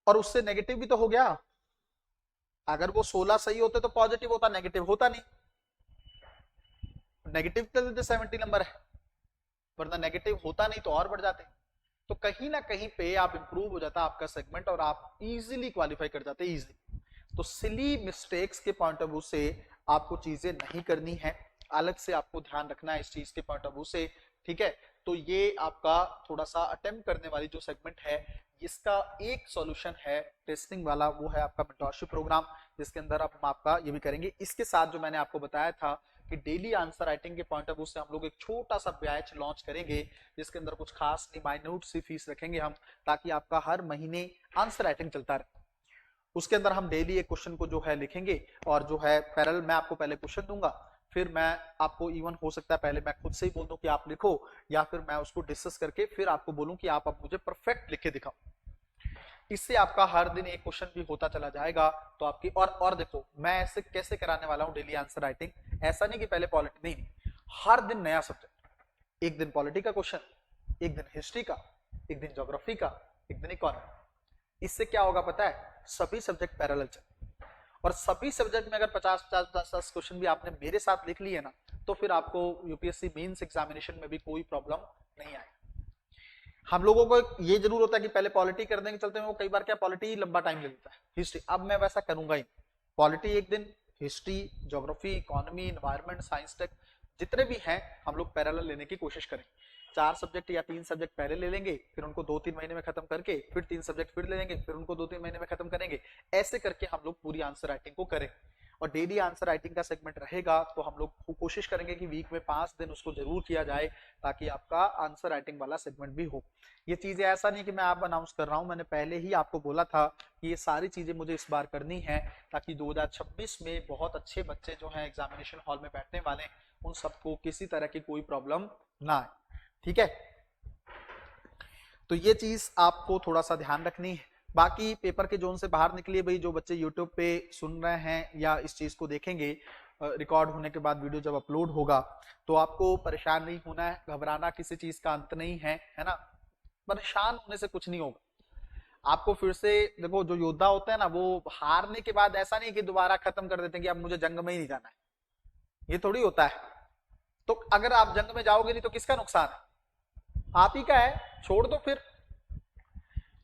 और उससे नेगेटिव भी तो हो गया। अगर वो 16 सही होते तो पॉजिटिव होता, नेगेटिव होता नहीं। नेगेटिव तो 70 नंबर है, वरना नेगेटिव होता नहीं तो और बढ़ जाते। तो कहीं ना कहीं पे आप इंप्रूव हो जाता आपका सेगमेंट, और आप इजीली क्वालिफाई कर जाते, इजीली। तो सिली मिस्टेक्स के पॉइंट ऑफ व्यू से आपको चीजें नहीं करनी है, अलग से आपको ध्यान रखना है इस चीज के पॉइंट ऑफ व्यू से, ठीक है। तो ये आपका थोड़ा सा अटेम्प्ट करने वाली जो सेगमेंट है, इसका एक सॉल्यूशन है टेस्टिंग वाला, वो है आपका मेंटोरशिप प्रोग्राम, जिसके अंदर आप आपका ये भी करेंगे। इसके साथ जो मैंने आपको बताया था कि डेली आंसर राइटिंग के पॉइंट ऑफ व्यू से हम लोग एक छोटा सा बैच लॉन्च करेंगे, जिसके अंदर कुछ खास नहीं, माइन्यूट सी फीस रखेंगे हम, ताकि आपका हर महीने आंसर राइटिंग चलता रहे। उसके अंदर हम डेली एक क्वेश्चन को जो है लिखेंगे, और जो है पैरेलल मैं आपको पहले क्वेश्चन दूंगा, फिर मैं आपको इवन हो सकता है पहले मैं खुद से ही बोल दूं कि आप लिखो, या फिर मैं उसको डिस्कस करके फिर आपको बोलूं कि आप अब मुझे परफेक्ट लिख के दिखाओ। इससे आपका हर दिन एक क्वेश्चन भी होता चला जाएगा। तो आपकी और देखो मैं ऐसे कैसे कराने वाला हूँ डेली आंसर राइटिंग, ऐसा नहीं कि पहले पॉलिटी, नहीं, हर दिन नया सब्जेक्ट। एक दिन पॉलिटी का क्वेश्चन, एक दिन हिस्ट्री का, एक दिन ज्योग्राफी का, एक दिन इकोनॉमी। इससे क्या होगा पता है, सभी सब्जेक्ट पैरेलल चल, और सभी सब्जेक्ट में अगर 50-50 क्वेश्चन भी आपने मेरे साथ लिख लिए ना, तो फिर आपको यूपीएससी मेंस एग्जामिनेशन में भी कोई प्रॉब्लम नहीं आएगी। हम लोगों को ये जरूर होता है कि पहले पॉलिटी कर देंगे चलते हैं, वो कई बार क्या पॉलिटी लंबा टाइम ले लेता है, हिस्ट्री अब मैं वैसा करूंगा ही, पॉलिटी एक दिन, history, geography, economy, environment, science, tech, जितने भी हैं हम लोग पैरेलल लेने की कोशिश करें। 4 सब्जेक्ट या 3 सब्जेक्ट पहले ले लेंगे, फिर उनको 2-3 महीने में खत्म करके फिर 3 सब्जेक्ट फिर ले लेंगे, फिर उनको 2-3 महीने में खत्म करेंगे। ऐसे करके हम लोग पूरी आंसर राइटिंग को करें। और डेली आंसर राइटिंग का सेगमेंट रहेगा, तो हम लोग कोशिश करेंगे कि वीक में 5 दिन उसको जरूर किया जाए, ताकि आपका आंसर राइटिंग वाला सेगमेंट भी हो। ये चीजें ऐसा नहीं कि मैं आप अनाउंस कर रहा हूं, मैंने पहले ही आपको बोला था कि ये सारी चीजें मुझे इस बार करनी है, ताकि 2026 में बहुत अच्छे बच्चे जो हैं एग्जामिनेशन हॉल में बैठने वाले, उन सबको किसी तरह की कोई प्रॉब्लम ना आए। ठीक है, तो ये चीज आपको थोड़ा सा ध्यान रखनी है। बाकी पेपर के जोन से बाहर निकलिए भाई, जो बच्चे यूट्यूब पे सुन रहे हैं या इस चीज को देखेंगे, रिकॉर्ड होने के बाद वीडियो जब अपलोड होगा, तो आपको परेशान नहीं होना है, घबराना किसी चीज का अंत नहीं है, है ना। परेशान होने से कुछ नहीं होगा। आपको फिर से देखो, जो योद्धा होते हैं ना, वो हारने के बाद ऐसा नहीं कि दोबारा खत्म कर देते हैं कि अब मुझे जंग में ही नहीं जाना है, ये थोड़ी होता है। तो अगर आप जंग में जाओगे नहीं तो किसका नुकसान है, आप ही का है, छोड़ दो फिर।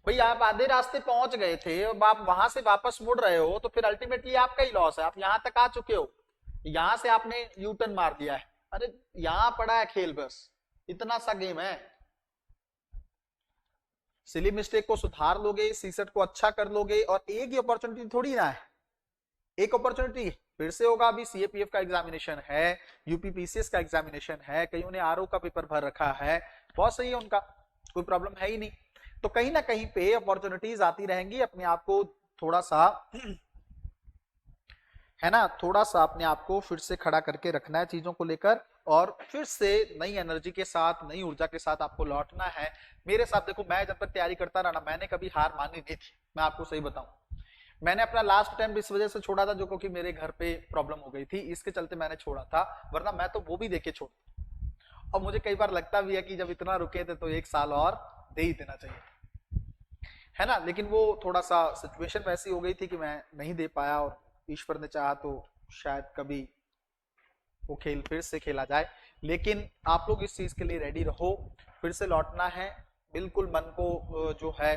भाई आप आधे रास्ते पहुंच गए थे, अब आप वहां से वापस मुड़ रहे हो, तो फिर अल्टीमेटली आपका ही लॉस है। आप यहां तक आ चुके हो, यहां से आपने यू टर्न मार दिया है, अरे यहां पड़ा है खेल, बस इतना सा गेम है। सिली मिस्टेक को सुधार लोगे, सीसेट को अच्छा कर लोगे, और एक ही अपॉर्चुनिटी थोड़ी ना है, एक अपॉर्चुनिटी फिर से होगा। अभी सीएपीएफ का एग्जामिनेशन है, यूपीपीसीएस का एग्जामिनेशन है, कईयों ने आरओ का पेपर भर रखा है, बहुत सही है, उनका कोई प्रॉब्लम है ही नहीं। तो कहीं ना कहीं पे अपॉर्चुनिटीज आती रहेंगी, अपने आप को थोड़ा सा है ना, थोड़ा सा अपने आप को फिर से खड़ा करके रखना है चीजों को लेकर, और फिर से नई एनर्जी के साथ, नई ऊर्जा के साथ आपको लौटना है। मेरे साथ देखो, मैं जब तक तैयारी करता रहा ना, मैंने कभी हार मानी नहीं थी, मैं आपको सही बताऊं। मैंने अपना लास्ट टाइम इस वजह से छोड़ा था, जो क्योंकि मेरे घर पे प्रॉब्लम हो गई थी, इसके चलते मैंने छोड़ा था, वरना मैं तो वो भी देके छोड़। और मुझे कई बार लगता भी है कि जब इतना रुके थे तो 1 साल और दे ही देना चाहिए, है ना। लेकिन वो थोड़ा सा सिचुएशन वैसी हो गई थी कि मैं नहीं दे पाया, और ईश्वर ने चाहा तो शायद कभी वो खेल फिर से खेला जाए। लेकिन आप लोग इस चीज के लिए रेडी रहो, फिर से लौटना है। बिल्कुल मन को जो है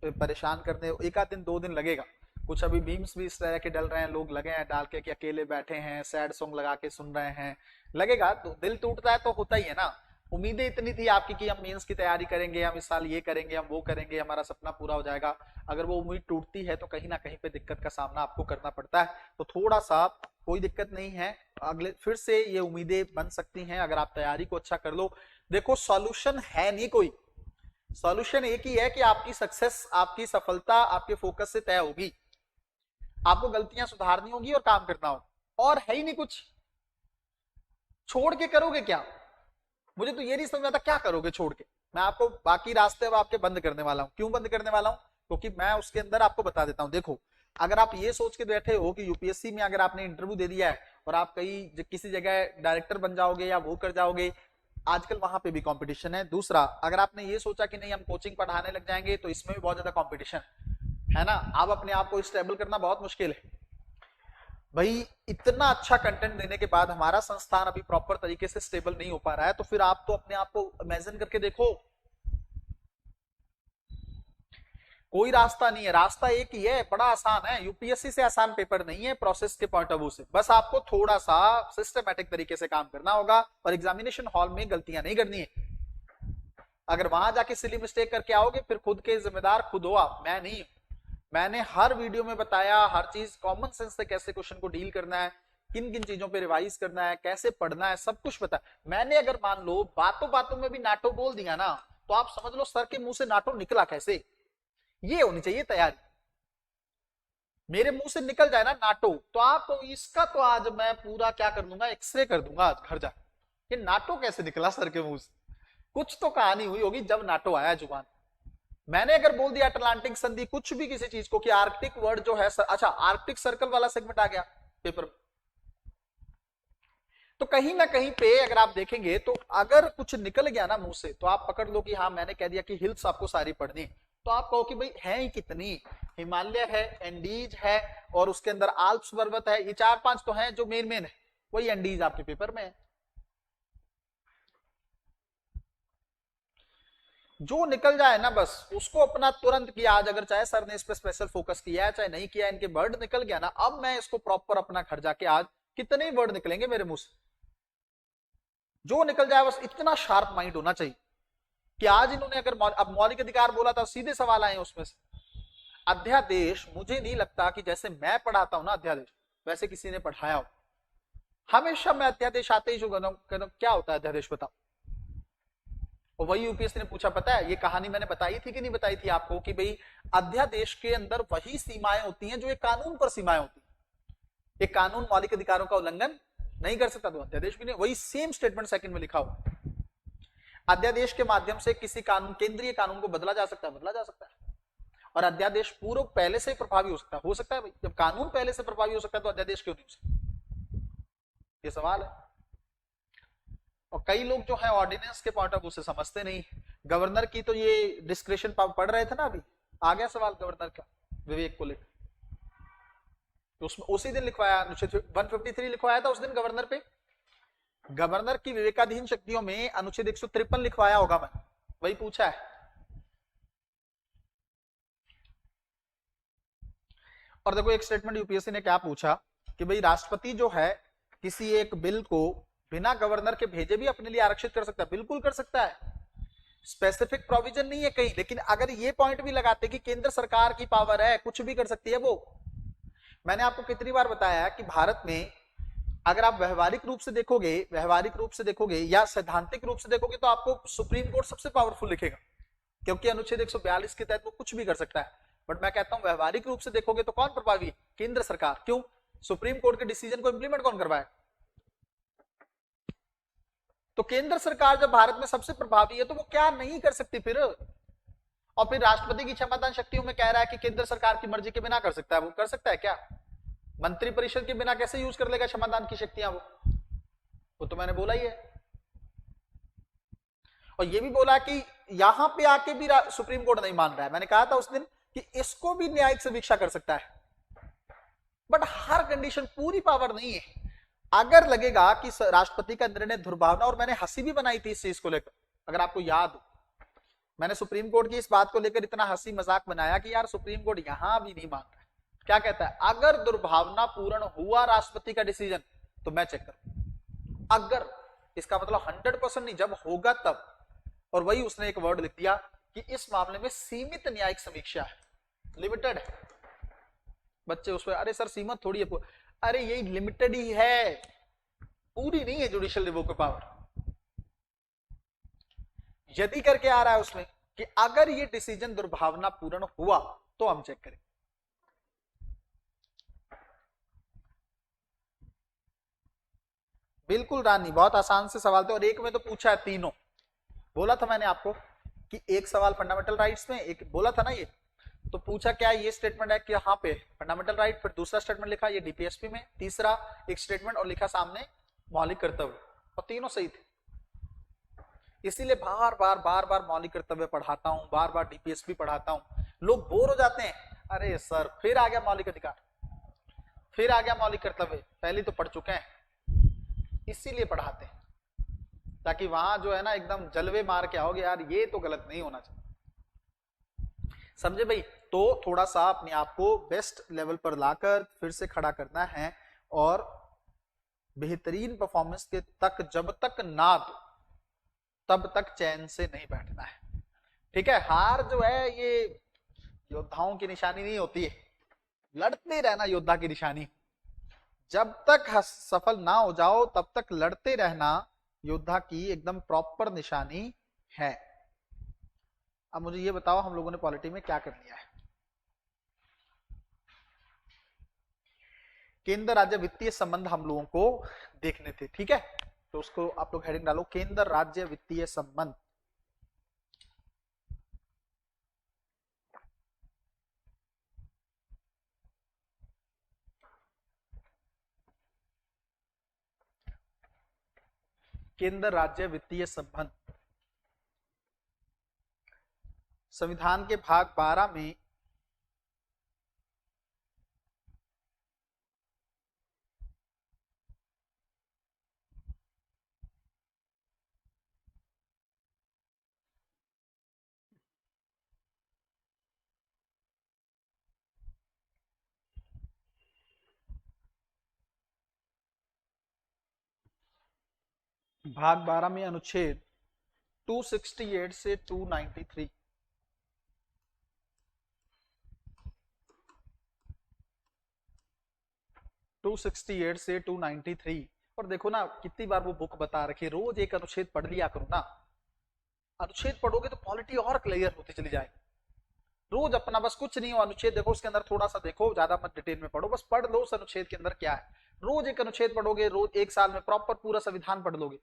परेशान करने 1 आध दिन 2 दिन लगेगा। कुछ अभी मीम्स भी इस तरह के डल रहे हैं, लोग लगे हैं डाल के कि अकेले बैठे हैं, सैड सॉन्ग लगा के सुन रहे हैं, लगेगा तो दिल टूटता है, तो होता ही है ना। उम्मीदें इतनी थी आपकी कि हम मेंस की तैयारी करेंगे, हम इस साल ये करेंगे, हम वो करेंगे, हमारा सपना पूरा हो जाएगा। अगर वो उम्मीद टूटती है तो कहीं ना कहीं पे दिक्कत का सामना आपको करना पड़ता है। तो थोड़ा सा कोई दिक्कत नहीं है, अगले फिर से ये उम्मीदें बन सकती हैं अगर आप तैयारी को अच्छा कर लो। देखो सॉल्यूशन है नहीं कोई, सॉल्यूशन एक ही है कि आपकी सक्सेस, आपकी सफलता आपके फोकस से तय होगी। आपको गलतियां सुधारनी होगी और काम करना होगा, और है ही नहीं कुछ। छोड़ के करोगे क्या, मुझे तो ये नहीं समझ आता क्या करोगे छोड़ के। मैं आपको बाकी रास्ते अब आपके बंद करने वाला हूं। क्यों बंद करने वाला हूं, क्योंकि मैं उसके अंदर आपको बता देता हूं। देखो, अगर आप ये सोच के बैठे हो कि यूपीएससी में अगर आपने इंटरव्यू दे दिया है और आप कहीं किसी जगह डायरेक्टर बन जाओगे या वो कर जाओगे, आजकल वहां पे भी कंपटीशन है। दूसरा, अगर आपने ये सोचा कि नहीं हम कोचिंग पढ़ाने लग जाएंगे, तो इसमें भी बहुत ज्यादा कंपटीशन है ना। आप अपने आप को स्टेबल करना बहुत मुश्किल है भाई। इतना अच्छा कंटेंट देने के बाद हमारा संस्थान अभी प्रॉपर तरीके से स्टेबल नहीं हो पा रहा है, तो फिर आप तो अपने आप को इमेजिन करके देखो, कोई रास्ता नहीं है, रास्ता एक ही है, बड़ा आसान है। यूपीएससी से आसान पेपर नहीं है प्रोसेस के पॉइंट ऑफ व्यू से, बस आपको थोड़ा सा सिस्टमैटिक तरीके से काम करना होगा, और एग्जामिनेशन हॉल में गलतियां नहीं करनी है। अगर वहां जाके सिली मिस्टेक करके आओगे, फिर खुद के जिम्मेदार खुद हो आप, मैं नहीं। मैंने हर वीडियो में बताया हर चीज, कॉमन सेंस से कैसे क्वेश्चन को डील करना है, किन किन चीजों पे रिवाइज करना है, कैसे पढ़ना है, सब कुछ पता। मैंने अगर मान लो बातों बातों में भी नाटो बोल दिया ना, तो आप समझ लो सर के मुंह से नाटो निकला कैसे। ये होनी चाहिए तैयारी, मेरे मुंह से निकल जाए ना नाटो, तो आप इसका तो आज मैं पूरा क्या कर दूंगा, एक्सरे कर दूंगा आज घर जाके। ये नाटो कैसे निकला सर के मुंह से? कुछ तो कहानी हुई होगी जब नाटो आया जुबान। मैंने अगर बोल दिया अटलांटिक संधि कुछ भी किसी चीज को कि आर्कटिक वर्ड जो है अच्छा आर्कटिक सर्कल वाला सेगमेंट आ गया पेपर में, तो कहीं ना कहीं पे अगर आप देखेंगे तो अगर कुछ निकल गया ना मुंह से, तो आप पकड़ लो कि हाँ मैंने कह दिया कि हिल्स आपको सारी पढ़नी, तो आप कहो कि भाई है ही कितनी, हिमालय है, एंडीज है, और उसके अंदर आल्प्स पर्वत है, ये 4-5 तो हैं जो मेन है, वही एंडीज आपके पेपर में है। जो निकल जाए ना बस उसको अपना तुरंत किया, आज अगर चाहे सर ने इस पे स्पेशल फोकस किया है चाहे नहीं किया, इनके वर्ड निकल गया ना, अब मैं इसको प्रॉपर अपना घर जाके आज कितने वर्ड निकलेंगे मेरे मुंह से, जो निकल जाए बस इतना शार्प माइंड होना चाहिए कि आज इन्होंने अगर अब मौलिक अधिकार बोला था, सीधे सवाल आए उसमें से। अध्यादेश मुझे नहीं लगता कि जैसे मैं पढ़ाता हूं ना अध्यादेश वैसे किसी ने पढ़ाया हो। हमेशा मैं अध्यादेश आते ही जो क्या होता है अध्यादेश बताओ, और वही यूपीएससी ने पूछा, पता है ये कहानी मैंने बताई थी कि नहीं बताई थी आपको, कि भाई अध्यादेश के अंदर वही सीमाएं होती हैं जो एक कानून पर सीमाएं होती हैं। एक कानून मौलिक अधिकारों का उल्लंघन नहीं कर सकता तो अध्यादेश भी नहीं, वही सेम स्टेटमेंट सेकंड में लिखा हुआ। अध्यादेश के माध्यम से किसी कानून, केंद्रीय कानून को बदला जा सकता है, बदला जा सकता है, और अध्यादेश पूर्व पहले से प्रभावी हो सकता है भाई। जब कानून पहले से प्रभावी हो सकता है तो अध्यादेश क्यों नहीं हो सकता, ये सवाल है। और कई लोग जो है ऑर्डिनेंस के पॉइंट ऑफ व्यू से समझते नहीं। गवर्नर की तो ये डिस्क्रिप्शन पढ़ रहे थे ना अभी, आ गया सवाल गवर्नर का विवेक को लेकर, तो उसमें उसी दिन लिखवाया, अनुच्छेद 153 लिखवाया था उस दिन गवर्नर पे। गवर्नर की विवेकाधीन शक्तियों में अनुच्छेद 153 लिखवाया होगा, मैं वही पूछा है। और देखो एक स्टेटमेंट यूपीएससी ने क्या पूछा कि भाई राष्ट्रपति जो है किसी एक बिल को बिना गवर्नर के भेजे भी अपने लिए आरक्षित कर सकता है, बिल्कुल कर सकता है, स्पेसिफिक प्रोविजन नहीं है कहीं, लेकिन अगर ये पॉइंट भी लगाते कि केंद्र सरकार की पावर है, कुछ भी कर सकती है वो। मैंने आपको कितनी बार बताया कि भारत में अगर आप व्यवहारिक रूप से देखोगे या सैद्धांतिक रूप से देखोगे तो आपको सुप्रीम कोर्ट सबसे पावरफुल लिखेगा, क्योंकि अनुच्छेद 142 के तहत वो कुछ भी कर सकता है। बट मैं कहता हूं व्यवहारिक रूप से देखोगे तो कौन प्रभावी, केंद्र सरकार। क्यों? सुप्रीम कोर्ट के डिसीजन को इंप्लीमेंट कौन करवाए, तो केंद्र सरकार जब भारत में सबसे प्रभावी है तो वो क्या नहीं कर सकती फिर। और फिर राष्ट्रपति की क्षमता शक्तियों में कह रहा है कि केंद्र सरकार की मर्जी के बिना कर सकता है, वो कर सकता है क्या? मंत्रिपरिषद के बिना कैसे यूज कर लेगा क्षमतान की शक्तियां वो तो मैंने बोला ही है। और ये भी बोला कि यहां पे आके भी सुप्रीम कोर्ट नहीं मान रहा है, मैंने कहा था उस दिन कि इसको भी न्यायिक समीक्षा कर सकता है, बट हर कंडीशन, पूरी पावर नहीं है। अगर लगेगा कि राष्ट्रपति का निर्णय दुर्भावना, और मैंने हंसी भी बनाई थी इस चीज को लेकर, अगर आपको याद हो, मैंने सुप्रीम कोर्ट की इस बात को लेकर इतना हंसी मजाक बनाया कि यार सुप्रीम कोर्ट यहां भी नहीं मान रहा। क्या कहता है, अगर दुर्भावना पूर्ण हुआ राष्ट्रपति का डिसीजन तो मैं चेक करूं, अगर, इसका मतलब 100% नहीं, जब होगा तब। और वही उसने एक वर्ड लिख दिया कि इस मामले में सीमित न्यायिक समीक्षा है, लिमिटेड है। बच्चे उस पर, अरे सर सीमित थोड़ी है, अरे यही लिमिटेड ही है, पूरी नहीं है जुडिशियल रिवोक पावर। यदि करके आ रहा है उसमें कि अगर ये डिसीजन दुर्भावना पूर्ण हुआ तो हम चेक करें। बिल्कुल रानी, बहुत आसान से सवाल थे, और एक में तो पूछा है तीनों। बोला था मैंने आपको कि एक सवाल फंडामेंटल राइट्स में, एक बोला था ना ये, तो पूछा क्या ये स्टेटमेंट है कि यहाँ पे फंडामेंटल राइट, फिर दूसरा स्टेटमेंट लिखा ये डीपीएसपी में, तीसरा एक स्टेटमेंट और लिखा सामने मौलिक कर्तव्य, और तीनों सही थे। इसीलिए बार बार मौलिक कर्तव्य पढ़ाता हूं, बार बार डीपीएसपी पढ़ाता हूं। लोग बोर हो जाते हैं, अरे सर फिर आ गया मौलिक अधिकार, फिर आ गया मौलिक कर्तव्य, पहले तो पढ़ चुके हैं, इसीलिए पढ़ाते हैं, ताकि वहां जो है ना एकदम जलवे मार के आओगे, यार ये तो गलत नहीं होना चाहिए, समझे भाई। तो थोड़ा सा अपने आप को बेस्ट लेवल पर लाकर फिर से खड़ा करना है, और बेहतरीन परफॉर्मेंस के तक जब तक ना दो तब तक चैन से नहीं बैठना है, ठीक है। हार जो है ये योद्धाओं की निशानी नहीं होती है, लड़ते रहना योद्धा की निशानी। जब तक सफल ना हो जाओ तब तक लड़ते रहना योद्धा की एकदम प्रॉपर निशानी है। अब मुझे ये बताओ हम लोगों ने पॉलिटी में क्या कर लिया है। केंद्र राज्य वित्तीय संबंध हम लोगों को देखने थे, ठीक है। तो उसको आप लोग हेडिंग डालो, केंद्र राज्य वित्तीय संबंध। केंद्र राज्य वित्तीय संबंध संविधान के भाग 12 में भाग 12 में अनुच्छेद 268 से 293 268 से 293। और देखो ना कितनी बार वो बुक बता रखी है, रोज एक अनुच्छेद पढ़ लिया करो ना। अनुच्छेद पढ़ोगे तो पॉलिटी और क्लियर होती चली जाएगी। रोज अपना बस कुछ नहीं हो, अनुच्छेद देखो उसके अंदर थोड़ा सा देखो, ज्यादा मत डिटेल में पढ़ो, बस पढ़ लो उस अनुच्छेद के अंदर क्या है। रोज एक अनुच्छेद पढ़ोगे, रोज एक साल में प्रॉपर पूरा संविधान पढ़ लोगे।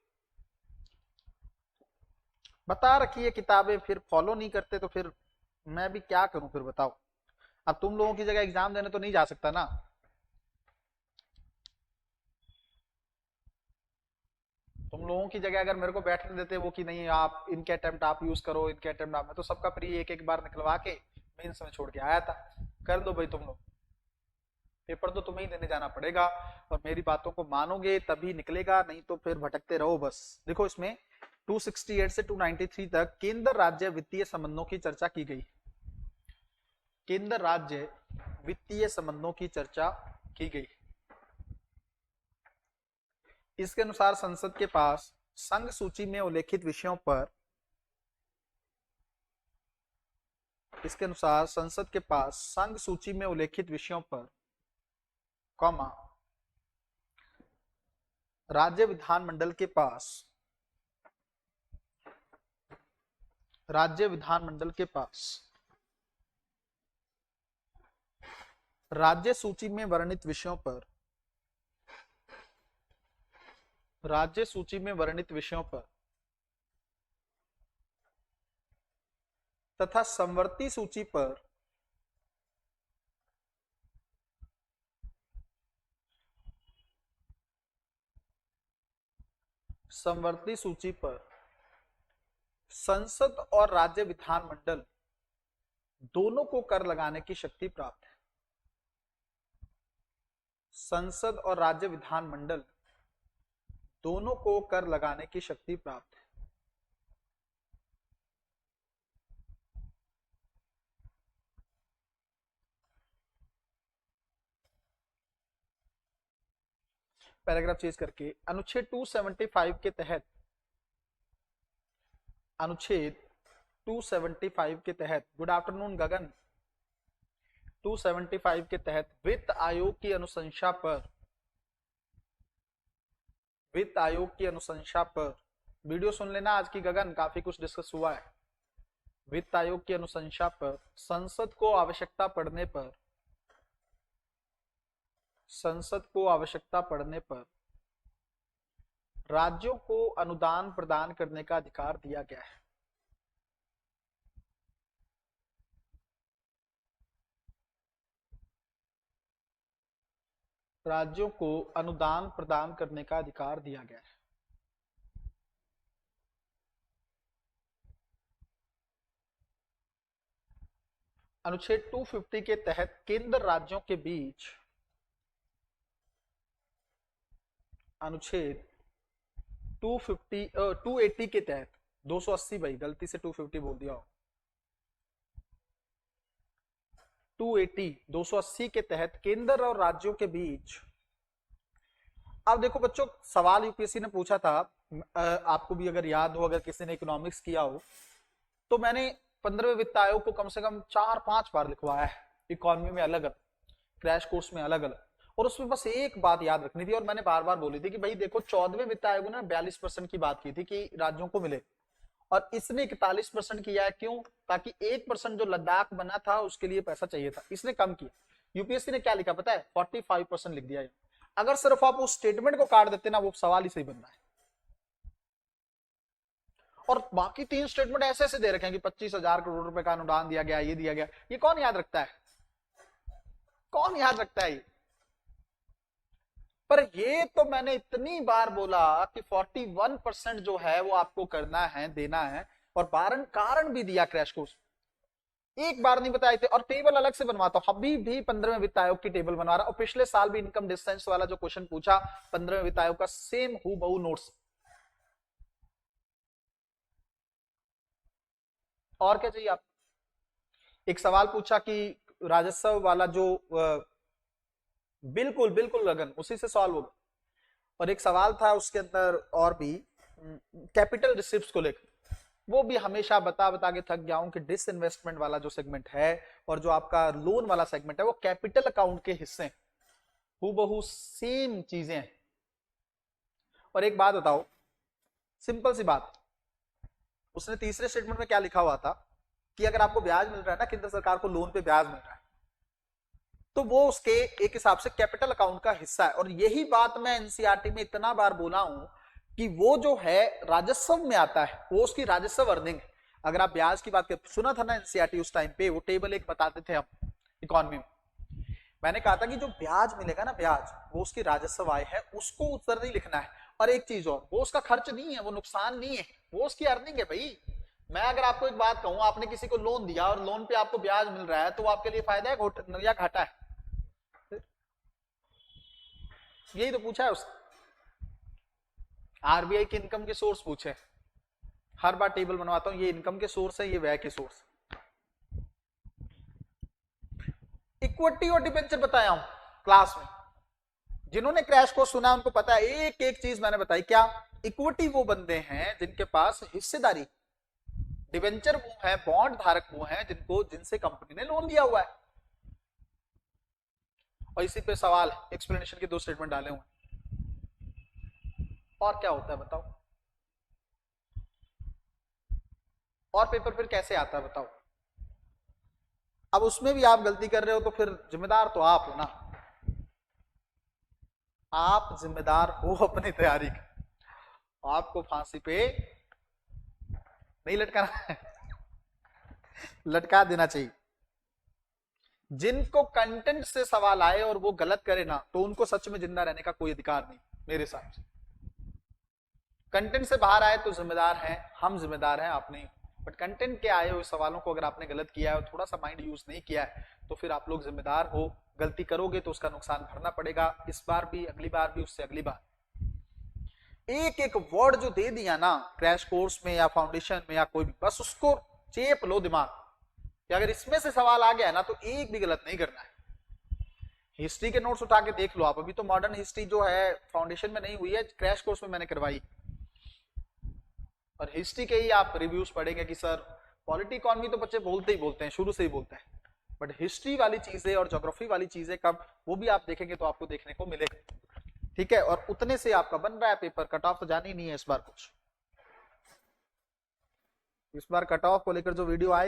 बता रखी है किताबें, फिर फॉलो नहीं करते तो फिर मैं भी क्या करूं, फिर बताओ। अब तुम लोगों की जगह एग्जाम देने तो नहीं जा सकता ना। तुम लोगों की जगह अगर मेरे को बैठने देते वो कि नहीं आप इनके अटेम्प्ट आप यूज करो, इनके अटेम्प्ट आप, मैं तो सबका प्री एक एक बार निकलवा के मेंस में छोड़ के आया था। कर दो भाई तुम लोग, पेपर तो तुम्हें ही देने जाना पड़ेगा, और मेरी बातों को मानोगे तभी निकलेगा, नहीं तो फिर भटकते रहो बस। देखो इसमें 268 से 293 तक केंद्र राज्य वित्तीय संबंधों की चर्चा की गई। केंद्र राज्य वित्तीय संबंधों की चर्चा की गई। इसके अनुसार संसद के पास संघ सूची में उल्लेखित विषयों पर इसके अनुसार संसद के पास संघ सूची में उल्लेखित विषयों पर कॉमा राज्य विधानमंडल के पास राज्य विधानमंडल के पास राज्य सूची में वर्णित विषयों पर राज्य सूची में वर्णित विषयों पर तथा समवर्ती सूची पर समवर्ती सूची पर संसद और राज्य विधानमंडल दोनों को कर लगाने की शक्ति प्राप्त है। संसद और राज्य विधानमंडल दोनों को कर लगाने की शक्ति प्राप्त है। पैराग्राफ चेंज करके अनुच्छेद 275 के तहत अनुच्छेद 275 के तहत गुड आफ्टरनून गगन 275 के तहत वित्त आयोग की अनुशंसा पर वीडियो सुन लेना आज की गगन, काफी कुछ डिस्कस हुआ है। वित्त आयोग की अनुशंसा पर संसद को आवश्यकता पड़ने पर राज्यों को अनुदान प्रदान करने का अधिकार दिया गया है। राज्यों को अनुदान प्रदान करने का अधिकार दिया गया है। अनुच्छेद 250 के तहत केंद्र राज्यों के बीच अनुच्छेद 280 के तहत 280 भाई गलती से 250 बोल दिया, 280 के तहत केंद्र और राज्यों के बीच। अब देखो बच्चों, सवाल यूपीएससी ने पूछा था, आपको भी अगर याद हो, अगर किसी ने इकोनॉमिक्स किया हो, तो मैंने 15वें वित्त आयोग को कम से कम 4-5 बार लिखवाया है, इकोनॉमी में अलग अलग, क्रैश कोर्स में अलग अलग, और उसमें बस एक बात याद रखनी थी, और मैंने बार बार बोली थी कि भाई देखो 14वें वित्त आयोग ने 42% की बात की थी कि राज्यों को मिले, और इसने 41% किया है। क्यों? ताकि 1% जो लद्दाख बना था उसके लिए पैसा चाहिए था, इसने कम किया। यूपीएससी ने क्या लिखा पता है, 45% लिख दिया है। अगर सिर्फ आप उस स्टेटमेंट को काट देते ना, वो सवाल ही सही बन रहा है। और बाकी 3 स्टेटमेंट ऐसे ऐसे दे रखे हैं कि 25,000 करोड़ रुपए का अनुदान दिया गया, ये दिया गया, ये कौन याद रखता है, कौन याद रखता है ये? पर ये तो मैंने इतनी बार बोला कि 41% जो है वो आपको करना है, देना है, और कारण भी दिया क्रैश कोर्स, एक बार नहीं बताए थे। और टेबल अलग से बनवाता हूं, अभी भी 15वें वित्त आयोग की टेबल बना रहा, और पिछले साल भी इनकम डिस्टेंस वाला जो क्वेश्चन पूछा 15वें वित्त आयोग का, सेम हूबहू नोट्स। और क्या चाहिए आप? एक सवाल पूछा कि राजस्व वाला जो बिल्कुल बिल्कुल लगन उसी से सॉल्व होगा। और एक सवाल था उसके अंदर और भी कैपिटल रिसिप्ट्स को लेकर, वो भी हमेशा बता बता के थक गया हूं कि डिसइन्वेस्टमेंट वाला जो सेगमेंट है और जो आपका लोन वाला सेगमेंट है वो कैपिटल अकाउंट के हिस्से हैं, हूबहू सेम चीजें हैं। और एक बात बताओ, सिंपल सी बात, उसने तीसरे स्टेटमेंट में क्या लिखा हुआ था कि अगर आपको ब्याज मिल रहा है ना, केंद्र सरकार को लोन पे ब्याज मिल रहा है, तो वो उसके एक हिसाब से कैपिटल अकाउंट का हिस्सा है। और यही बात मैं एनसीईआरटी में इतना बार बोला हूं कि वो जो है राजस्व में आता है, वो उसकी राजस्व अर्निंग है। अगर आप ब्याज की बात करते, सुना था ना एनसीईआरटी उस टाइम पे, वो टेबल एक बताते थे हम इकोनॉमी में, मैंने कहा था कि जो ब्याज मिलेगा ना, ब्याज, वो उसकी राजस्व आय है, उसको उत्तर नहीं लिखना है। और एक चीज और, वो उसका खर्च नहीं है, वो नुकसान नहीं है, वो उसकी अर्निंग है भाई। मैं अगर आपको एक बात कहूं, आपने किसी को लोन दिया और लोन पे आपको ब्याज मिल रहा है, तो वो आपके लिए फायदा है या घाटा है? यही तो पूछा है उसने। आरबीआई के इनकम के सोर्स पूछे, हर बार टेबल बनवाता हूं, ये इनकम के सोर्स है, ये व्यय के सोर्स। इक्विटी और डिबेंचर बताया हूं क्लास में, जिन्होंने क्रैश कोर्स सुना उनको पता है, एक एक चीज मैंने बताई। क्या? इक्विटी वो बंदे हैं जिनके पास हिस्सेदारी, डिबेंचर वो है, बॉन्ड धारक वो हैं जिनसे कंपनी ने लोन लिया हुआ है। और इसी पे सवाल, एक्सप्लेनेशन के 2 स्टेटमेंट डाले हुए। और क्या होता है बताओ? और पेपर फिर कैसे आता है बताओ? अब उसमें भी आप गलती कर रहे हो तो फिर जिम्मेदार तो आप हो ना, आप जिम्मेदार हो अपनी तैयारी का। आपको फांसी पे नहीं लटकाना है, लटका देना चाहिए। जिनको कंटेंट से सवाल आए और वो गलत करे ना, तो उनको सच में जिंदा रहने का कोई अधिकार नहीं मेरे हिसाब से। कंटेंट से बाहर आए तो जिम्मेदार हैं, हम जिम्मेदार हैं, आप नहीं। बट कंटेंट के आए हुए सवालों को अगर आपने गलत किया है और थोड़ा सा माइंड यूज नहीं किया है, तो फिर आप लोग जिम्मेदार हो। गलती करोगे तो उसका नुकसान भरना पड़ेगा, इस बार भी, अगली बार भी, उससे अगली बार। एक एक वर्ड जो दे दिया ना क्रैश कोर्स में या फाउंडेशन में या कोई भी, बस उसको चेप लो दिमाग कि अगर इसमें से सवाल आ गया ना तो एक भी गलत नहीं करना है। हिस्ट्री के नोट्स उठा के देख लो आप, अभी तो मॉडर्न हिस्ट्री जो है फाउंडेशन में नहीं हुई है, क्रैश कोर्स में मैंने करवाई। और हिस्ट्री के ही आप रिव्यूज पढ़ेंगे कि सर पॉलिटी इकोनॉमी तो बच्चे बोलते ही बोलते हैं, शुरू से ही बोलते हैं, बट हिस्ट्री वाली चीजें और ज्योग्राफी वाली चीजें कब, वो भी आप देखेंगे तो आपको देखने को मिलेगा। ठीक है, और उतने से आपका बन रहा है पेपर, कट ऑफ तो जानी नहीं है इस बार कुछ। इस बार कट ऑफ को लेकर जो वीडियो आए